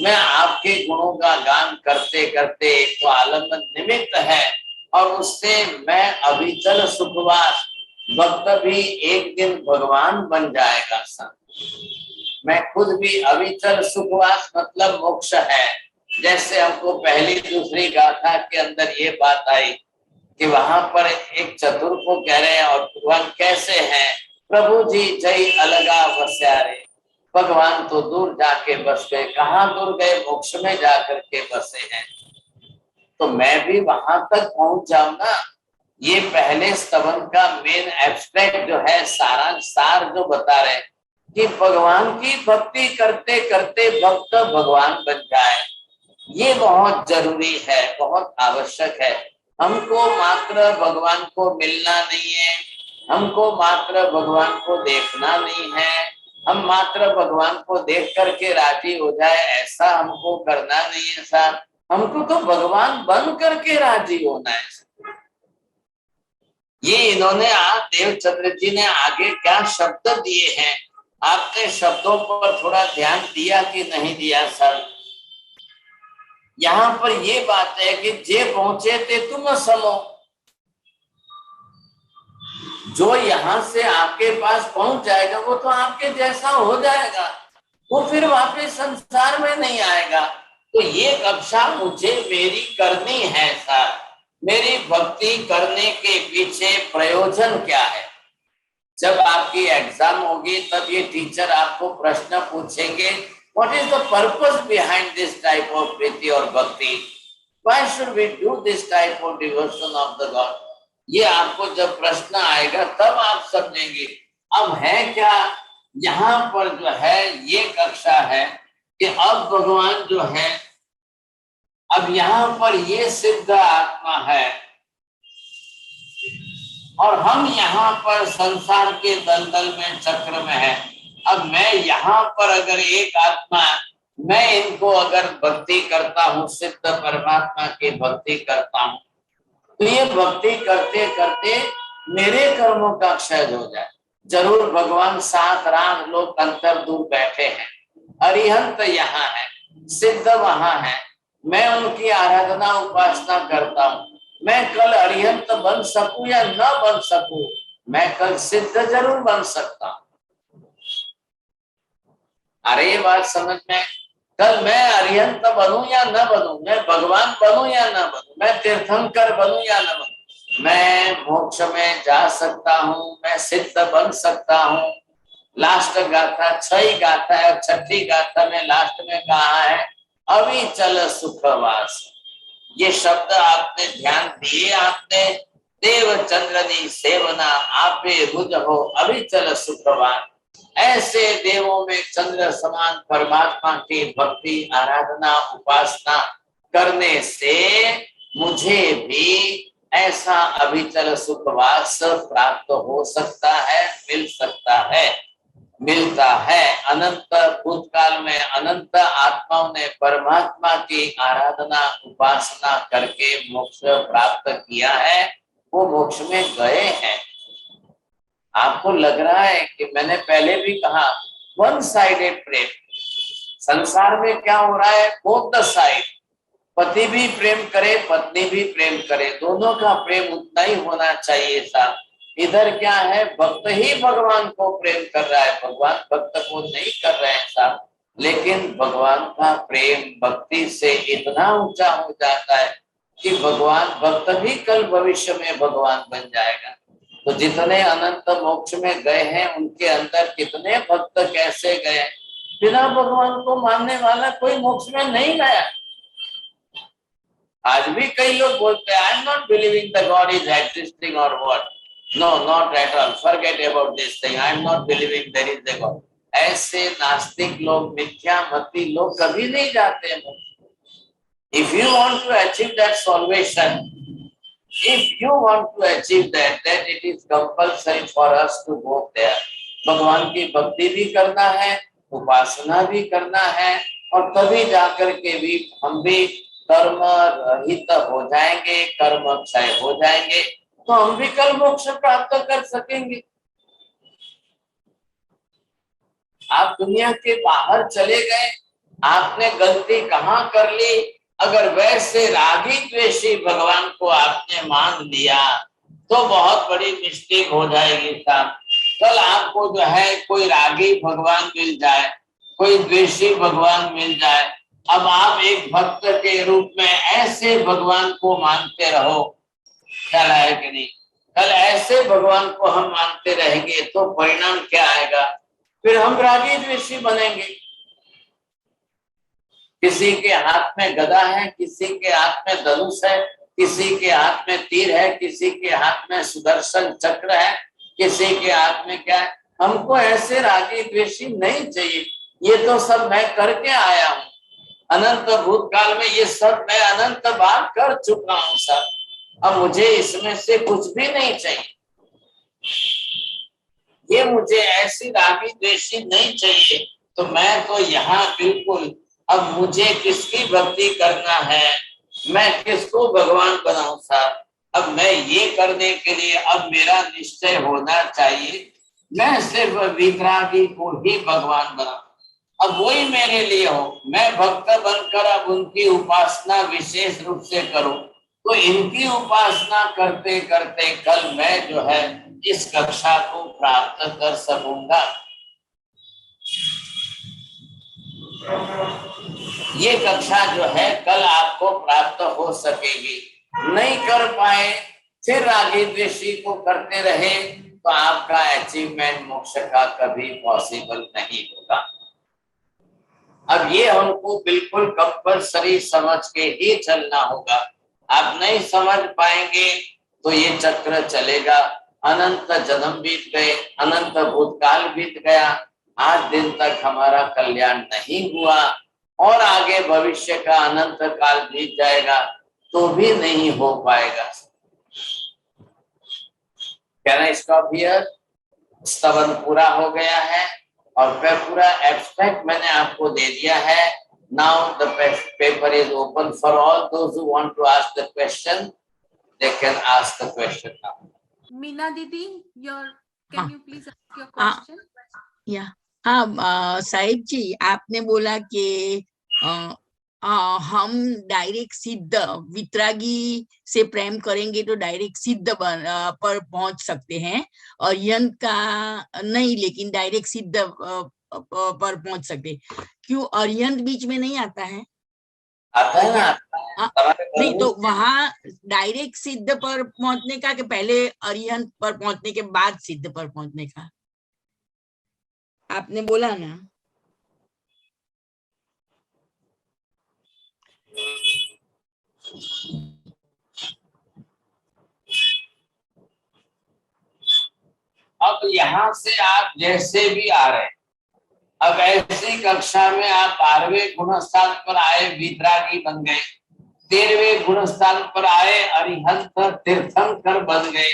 मैं आपके गुणों का गान करते करते तो आलम्बन निमित्त है और उससे मैं अविचल सुखवास, भक्त भी एक दिन भगवान बन जाएगा सा। मैं खुद भी अविचल सुखवास मतलब मोक्ष है। जैसे हमको पहली दूसरी गाथा के अंदर ये बात आई कि वहां पर एक चतुर को कह रहे हैं और भगवान कैसे हैं, प्रभु जी जय अलगा वस्यारे, भगवान तो दूर जाके बस गए। कहाँ दूर गए? मोक्ष में जाकर के बसे हैं। तो मैं भी वहां तक पहुंच जाऊं ना। ये पहले स्तवन का मेन एब्स्ट्रैक्ट जो है, सार जो बता रहे कि भगवान की भक्ति करते करते भक्त भगवान बन जाए, ये बहुत जरूरी है, बहुत आवश्यक है। हमको मात्र भगवान को मिलना नहीं है, हमको मात्र भगवान को देखना नहीं है, हम मात्र भगवान को देख करके राजी हो जाए, ऐसा हमको करना नहीं है साहब। हमको तो भगवान बन करके राजी होना है। ये इन्होंने देवचंद्र जी ने आगे क्या शब्द दिए हैं, आपने शब्दों पर थोड़ा ध्यान दिया कि नहीं दिया सर? यहाँ पर ये बात है कि जे पहुंचे थे तुम समो, जो यहाँ से आपके पास पहुंच जाएगा वो तो आपके जैसा हो जाएगा, वो फिर वापस संसार में नहीं आएगा। तो ये कक्षा मुझे मेरी करनी है सर। मेरी भक्ति करने के पीछे प्रयोजन क्या है? जब आपकी एग्जाम होगी तब ये टीचर आपको प्रश्न पूछेंगे, what is the purpose behind this type of प्रीति और भक्ति, why should we do this type of devotion of the God. ये आपको जब प्रश्न आएगा तब आप समझेंगे। अब है क्या, यहाँ पर जो है ये कक्षा है कि अब भगवान जो है, अब यहाँ पर ये सिद्ध आत्मा है और हम यहाँ पर संसार के दलदल में, चक्र में है। अब मैं यहाँ पर अगर एक आत्मा, मैं इनको अगर भक्ति करता हूँ, सिद्ध परमात्मा की भक्ति करता हूँ, तो ये भक्ति करते करते मेरे कर्मों का क्षय हो जाए। जरूर भगवान सात राम लोग अंतर दूर बैठे हैं, अरिहंत यहाँ है, सिद्ध वहां है, मैं उनकी आराधना उपासना करता हूँ। मैं कल अरिहंत बन सकूं या न बन सकूं, मैं कल सिद्ध जरूर बन सकता हूं। अरे ये बात समझ में, कल मैं अरिहंत बनूं या न बनूं, मैं भगवान बनूं या न बनूं, मैं तीर्थंकर बनूं या न बनूं, मैं मोक्ष में जा सकता हूं, मैं सिद्ध बन सकता हूं। लास्ट गाथा 6 गाथा है, 6ठी गाथा में लास्ट में कहा है अविचल सुखवास। ये शब्द आपने ध्यान दिए, आपने देवचंद्रनी सेवना आपे रुज हो अविचल सुखवान। ऐसे देवों में चंद्र समान परमात्मा की भक्ति, आराधना, उपासना करने से मुझे भी ऐसा अविचल सुखवास प्राप्त हो सकता है, मिल सकता है, मिलता है। अनंत भूतकाल में अनंत आत्माओं ने परमात्मा की आराधना उपासना करके मोक्ष प्राप्त किया है, वो मोक्ष में गए हैं। आपको लग रहा है कि मैंने पहले भी कहा वन साइडेड प्रेम, संसार में क्या हो रहा है, बोथ द साइड, पति भी प्रेम करे, पत्नी भी प्रेम करे, दोनों का प्रेम उतना ही होना चाहिए साहब। इधर क्या है, भक्त ही भगवान को प्रेम कर रहा है, भगवान भक्त को नहीं कर रहे हैं साहब। लेकिन भगवान का प्रेम भक्ति से इतना ऊंचा हो जाता है कि भगवान भक्त भी कल भविष्य में भगवान बन जाएगा। तो जितने अनंत मोक्ष में गए हैं उनके अंदर कितने भक्त कैसे गए, बिना भगवान को मानने वाला कोई मोक्ष में नहीं गया। आज भी कई लोग बोलते हैं I am not believing the God is existing और what, no not at all, forget about this thing, I am not believing there is a God. ऐसे नास्तिक लोग, मिथ्यामती लोग कभी नहीं जाते हैं। If you want to achieve that salvation, if you want to achieve that, then it is compulsory for us to go there। भगवान की भक्ति भी करना है, उपासना भी करना है, और तभी जाकर के भी हम भी कर्म रहित हो जाएंगे, कर्म क्षय हो जाएंगे, तो हम भी कल मोक्ष प्राप्त कर सकेंगे। आप दुनिया के बाहर चले गए, आपने गलती कहाँ कर ली, अगर वैसे रागी द्वेषी भगवान को आपने मान लिया तो बहुत बड़ी मिस्टेक हो जाएगी साहब। कल आपको जो है कोई रागी भगवान मिल जाए, कोई द्वेषी भगवान मिल जाए, अब आप एक भक्त के रूप में ऐसे भगवान को मानते रहो, ख्याल है कि नहीं? कल ऐसे भगवान को हम मानते रहेंगे तो परिणाम क्या आएगा, फिर हम रागी द्वेषी बनेंगे। किसी के हाथ में गदा है, किसी के हाथ में धनुष है, किसी के हाथ में तीर है, किसी के हाथ में सुदर्शन चक्र है, किसी के हाथ में क्या है। हमको ऐसे रागी द्वेषी नहीं चाहिए। ये तो सब मैं करके आया हूँ अनंत भूतकाल में, ये सब मैं अनंत बार कर चुका हूँ सर। अब मुझे इसमें से कुछ भी नहीं चाहिए। ये मुझे ऐसी रागी द्वेषी नहीं चाहिए। तो मैं तो यहाँ बिल्कुल, अब मुझे किसकी भक्ति करना है, मैं किसको भगवान बनाऊं साहब। अब मैं ये करने के लिए अब मेरा निश्चय होना चाहिए, मैं सिर्फ वितरागी को ही भगवान बनाऊं। अब वही मेरे लिए हो, मैं भक्त बनकर अब उनकी उपासना विशेष रूप से करूं, तो इनकी उपासना करते करते कल मैं जो है इस कक्षा को प्राप्त कर सकूंगा। ये कक्षा जो है कल आपको प्राप्त हो सकेगी। नहीं कर पाए, फिर रागी द्वेषी को करते रहे, तो आपका अचीवमेंट मोक्ष का कभी पॉसिबल नहीं होगा। अब ये हमको बिल्कुल कंपल्सरी समझ के ही चलना होगा। आप नहीं समझ पाएंगे तो ये चक्र चलेगा। अनंत जन्म बीत गए, अनंत भूतकाल बीत गया, आज दिन तक हमारा कल्याण नहीं हुआ, और आगे भविष्य का अनंत काल बीत जाएगा तो भी नहीं हो पाएगा। Can I stop here? स्तवन पूरा हो गया है और फिर पूरा एब्स्ट्रैक्ट मैंने आपको दे दिया है। Now the paper is open for all those who want to ask the question, they can ask the question now. Meena Didi, can you please ask your question? हाँ साहिब जी, आपने बोला कि हम डायरेक्ट सिद्ध वितरागी से प्रेम करेंगे तो डायरेक्ट सिद्ध पर पहुंच सकते हैं, और यंत्र का नहीं, लेकिन डायरेक्ट सिद्ध पर पहुंच सकते। क्यों अर्यंत बीच में नहीं आता है? आता है ना? नहीं, तो वहां डायरेक्ट सिद्ध पर पहुंचने का कि पहले अर्यंत पर पहुंचने के बाद सिद्ध पर पहुंचने का आपने बोला ना? अब यहाँ से आप जैसे भी आ रहे हैं, अब ऐसी कक्षा में आप 12वें गुणस्थान पर आए वितरागी बन गए, 13वें गुणस्थान पर आए अरिहंत तीर्थंकर बन गए,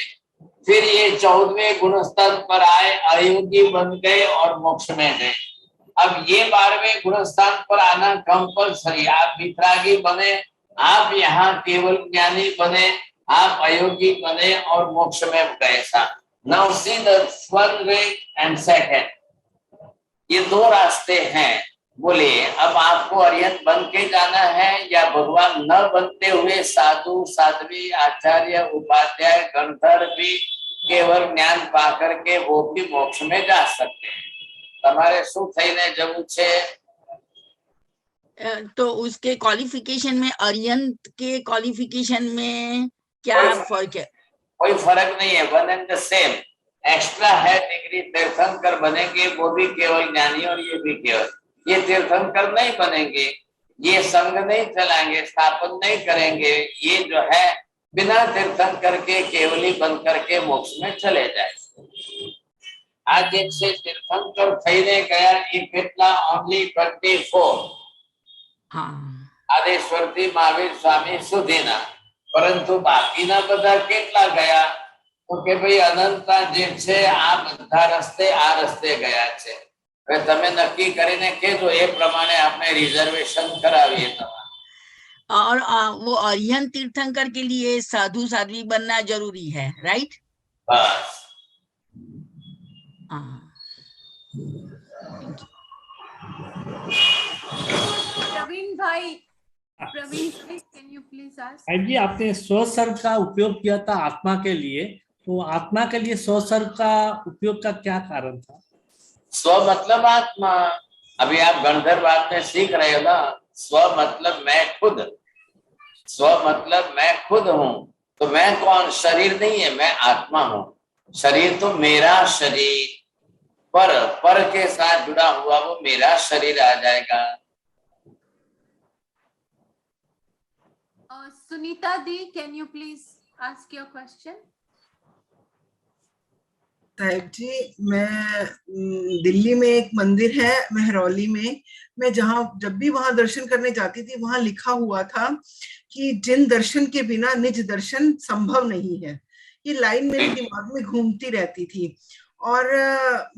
फिर ये 14वें गुणस्थान पर आए अयोगी बन गए और मोक्ष में गए। अब ये 12वें गुणस्थान पर आना कंपल्सरी। आप वितरागी बने, आप यहाँ केवल ज्ञानी बने, आप अयोगी बने और मोक्ष में गए। Now see the first way and second, ये दो रास्ते हैं। बोलिए, अब आपको अरिहंत बन के जाना है या भगवान न बनते हुए साधु साध्वी आचार्य उपाध्याय गंधर्व भी केवल ज्ञान पा करके वो भी मोक्ष में जा सकते हैं? તમારે શું થઈને જવું છે? तो उसके क्वालिफिकेशन में अर्यंत के क्वालिफिकेशन में क्या फर्क है? कोई फर्क नहीं है, one and the same. Extra है डिग्री, तीर्थंकर बनेंगे वो भी केवल ज्ञानी और ये भी केवल। ये तीर्थंकर नहीं बनेंगे, ये संघ नहीं चलाएंगे, स्थापन नहीं करेंगे, ये जो है बिना तीर्थंकर के केवली बन करके मोक्ष में चले जाए। आज एक से तीर्थंकर થઈને ગયા એ કેટલા? ઓન્લી 24। આદેશ્વરથી મહાવીર સ્વામી સુધીના, પરંતુ બાકીના બધા કેટલા ગયા? તો કે ભાઈ અનંતા જે છે આ બધા રસ્તે આ રસ્તે ગયા છે। હવે તમે નક્કી કરીને કહેજો, એ પ્રમાણે આપણે રિઝર્વેશન કરાવીએ તમારે। और वो अर्यंत तीर्थंकर के लिए साधु साध्वी बनना जरूरी है, राइट? बस। Praveen bhai, can you please ask? जी, आपने स्वसर्ग का उपयोग किया था आत्मा के लिए, तो आत्मा के लिए स्वसर्ग का उपयोग का क्या कारण था? स्व मतलब आत्मा। अभी आप गंधर्व बात में सीख रहे हो ना, स्व मतलब मैं खुद, स्व मतलब मैं खुद हूँ। तो मैं कौन? शरीर नहीं है, मैं आत्मा हूँ। शरीर तो मेरा शरीर, पर के साथ जुड़ा हुआ वो मेरा शरीर आ जाएगा। Sunita Di, can you please ask your question? Sahib जी, मैं दिल्ली में एक मंदिर है मेहरौली में, मैं जब भी वहां दर्शन करने जाती थी, वहां लिखा हुआ था कि जिन दर्शन के बिना निज दर्शन संभव नहीं है। ये लाइन मेरे दिमाग में घूमती रहती थी। और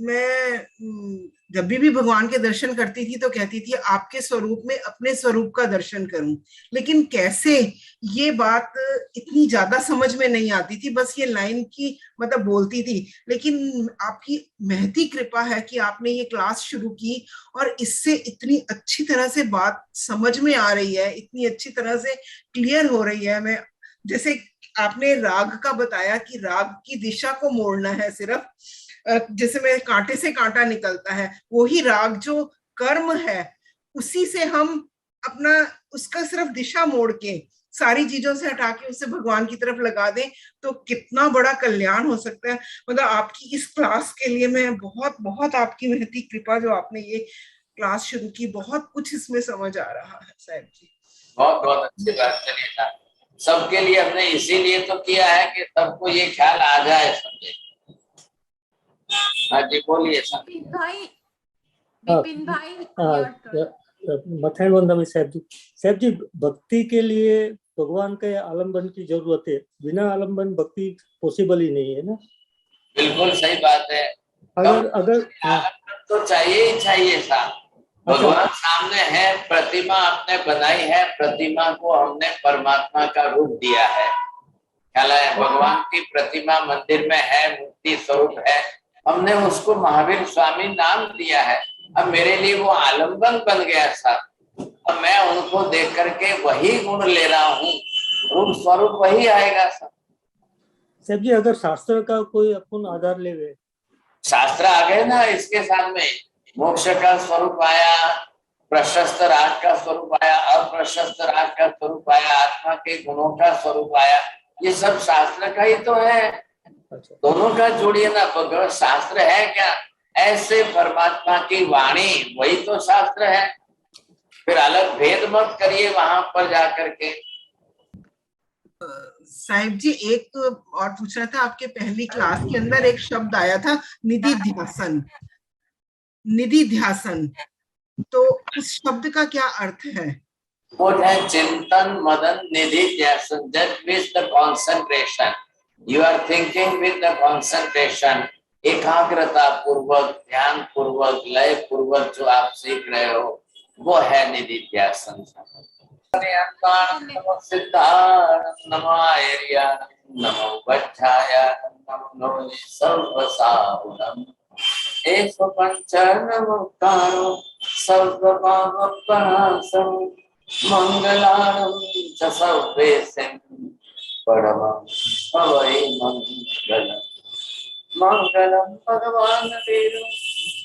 मैं जब भी भगवान के दर्शन करती थी तो कहती थी आपके स्वरूप में अपने स्वरूप का दर्शन करूं। लेकिन कैसे, ये बात इतनी ज्यादा समझ में नहीं आती थी, बस ये लाइन की मतलब बोलती थी। लेकिन आपकी महती कृपा है कि आपने ये क्लास शुरू की और इससे इतनी अच्छी तरह से बात समझ में आ रही है, इतनी अच्छी तरह से क्लियर हो रही है। मैं जैसे आपने राग का बताया कि राग की दिशा को मोड़ना है सिर्फ, जैसे में कांटे से कांटा निकलता है, वही राग जो कर्म है उसी से हम अपना उसका सिर्फ दिशा मोड़ के सारी चीजों से हटा के उसे भगवान की तरफ लगा दें तो कितना बड़ा कल्याण हो सकता है। मतलब आपकी इस क्लास के लिए मैं बहुत बहुत आपकी महती कृपा, जो आपने ये क्लास शुरू की, बहुत कुछ इसमें समझ आ रहा है साहब जी। बहुत बहुत अच्छी बात। चलिए, सबके लिए हमने इसीलिए तो किया है कि सबको ये ख्याल आ जाए, समझे। हाँ जी, बोलिए सब। विपिन भाई, your turn. मथाई वंदना साहब जी, भक्ति के लिए भगवान के आलम्बन की जरूरत है, बिना आलम्बन भक्ति पॉसिबल ही नहीं है ना। बिल्कुल सही बात है। अगर तो चाहिए ही चाहिए साहब। भगवान सामने है, प्रतिमा आपने बनाई है, प्रतिमा को हमने परमात्मा का रूप दिया है, ख्याल है। भगवान की प्रतिमा मंदिर में है, मूर्ति स्वरूप है, हमने उसको महावीर स्वामी नाम दिया है। अब मेरे लिए वो आलम्बन बन गया साहब। अब मैं उनको देख करके वही गुण ले रहा हूँ, रूप स्वरूप वही आएगा साहब जी। अगर शास्त्र का कोई अपन आधार ले गए, शास्त्र आ गए ना, इसके साथ में मोक्ष का स्वरूप आया, प्रशस्त राग का स्वरूप आया, अप्रशस्त राग का स्वरूप आया, आत्मा के गुणों का स्वरूप आया, ये सब शास्त्र का ही तो है। दोनों का जोड़िए ना, भगवत शास्त्र है क्या? ऐसे परमात्मा की वाणी, वही तो शास्त्र है। फिर अलग भेद मत करिए वहां पर जाकर के। साहिब जी, एक और पूछना था, आपके पहली क्लास के अंदर एक शब्द आया था निधि ध्यासन, निधि ध्यासन, तो उस शब्द का क्या अर्थ है? वो है चिंतन मदन निधि ध्यासन, that means the concentration. You are thinking with the concentration. एकाग्रता पूर्वक, ध्यान पूर्वक, लय पूर्वक जो आप सीख रहे हो, वो है निधि ध्यासन। नमो सिद्धार्थ, नमो आर्या, नमो वज्राय, नमो सर्वसाहुरम। एक पंचनमुक्तारो सर्वपापनाशं, मंगलानं च सर्वेशं परमं भवै मंगलम्। मंगलम भगवान वीरु,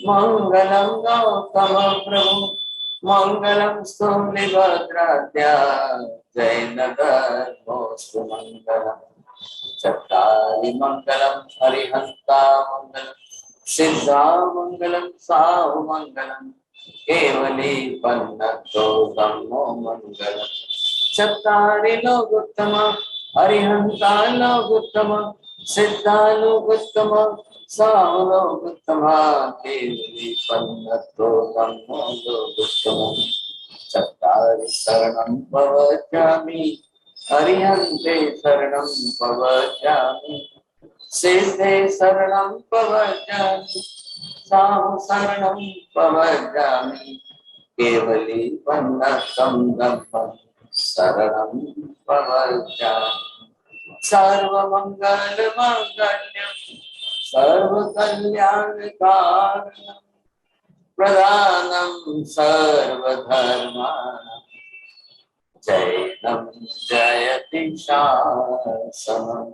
मंगलम गौतम प्रभु, मंगलम स्तुलिभद्राद्या, जैनधर्मोऽस्तु मंगलम। चत्तारि मंगलम हरिहंता मंगलम, सिद्धा मंगलम साहु मंगलम, केवली पन्नतो धम्मो मंगलम। चत्तारि लोकोत्तम हरिहंता लोकोत्तम, सिद्धा लोकोत्तम साहु लोकोत्तम, केवली पन्नतो धम्मो लोकोत्तम। चत्तारि शरणं भवजामि, हरिहन्ते शरणं भवजामि, सिद्धे शरणं भवजामि, साहु शरणं भवजामि, केवली पन्नतं धम्मं शरणं भवजामि। सर्वमंगल मांगल्यं सर्वकल्याणकारणं, प्रधानं सर्वधर्माणां, जैनं जयति शासनम्।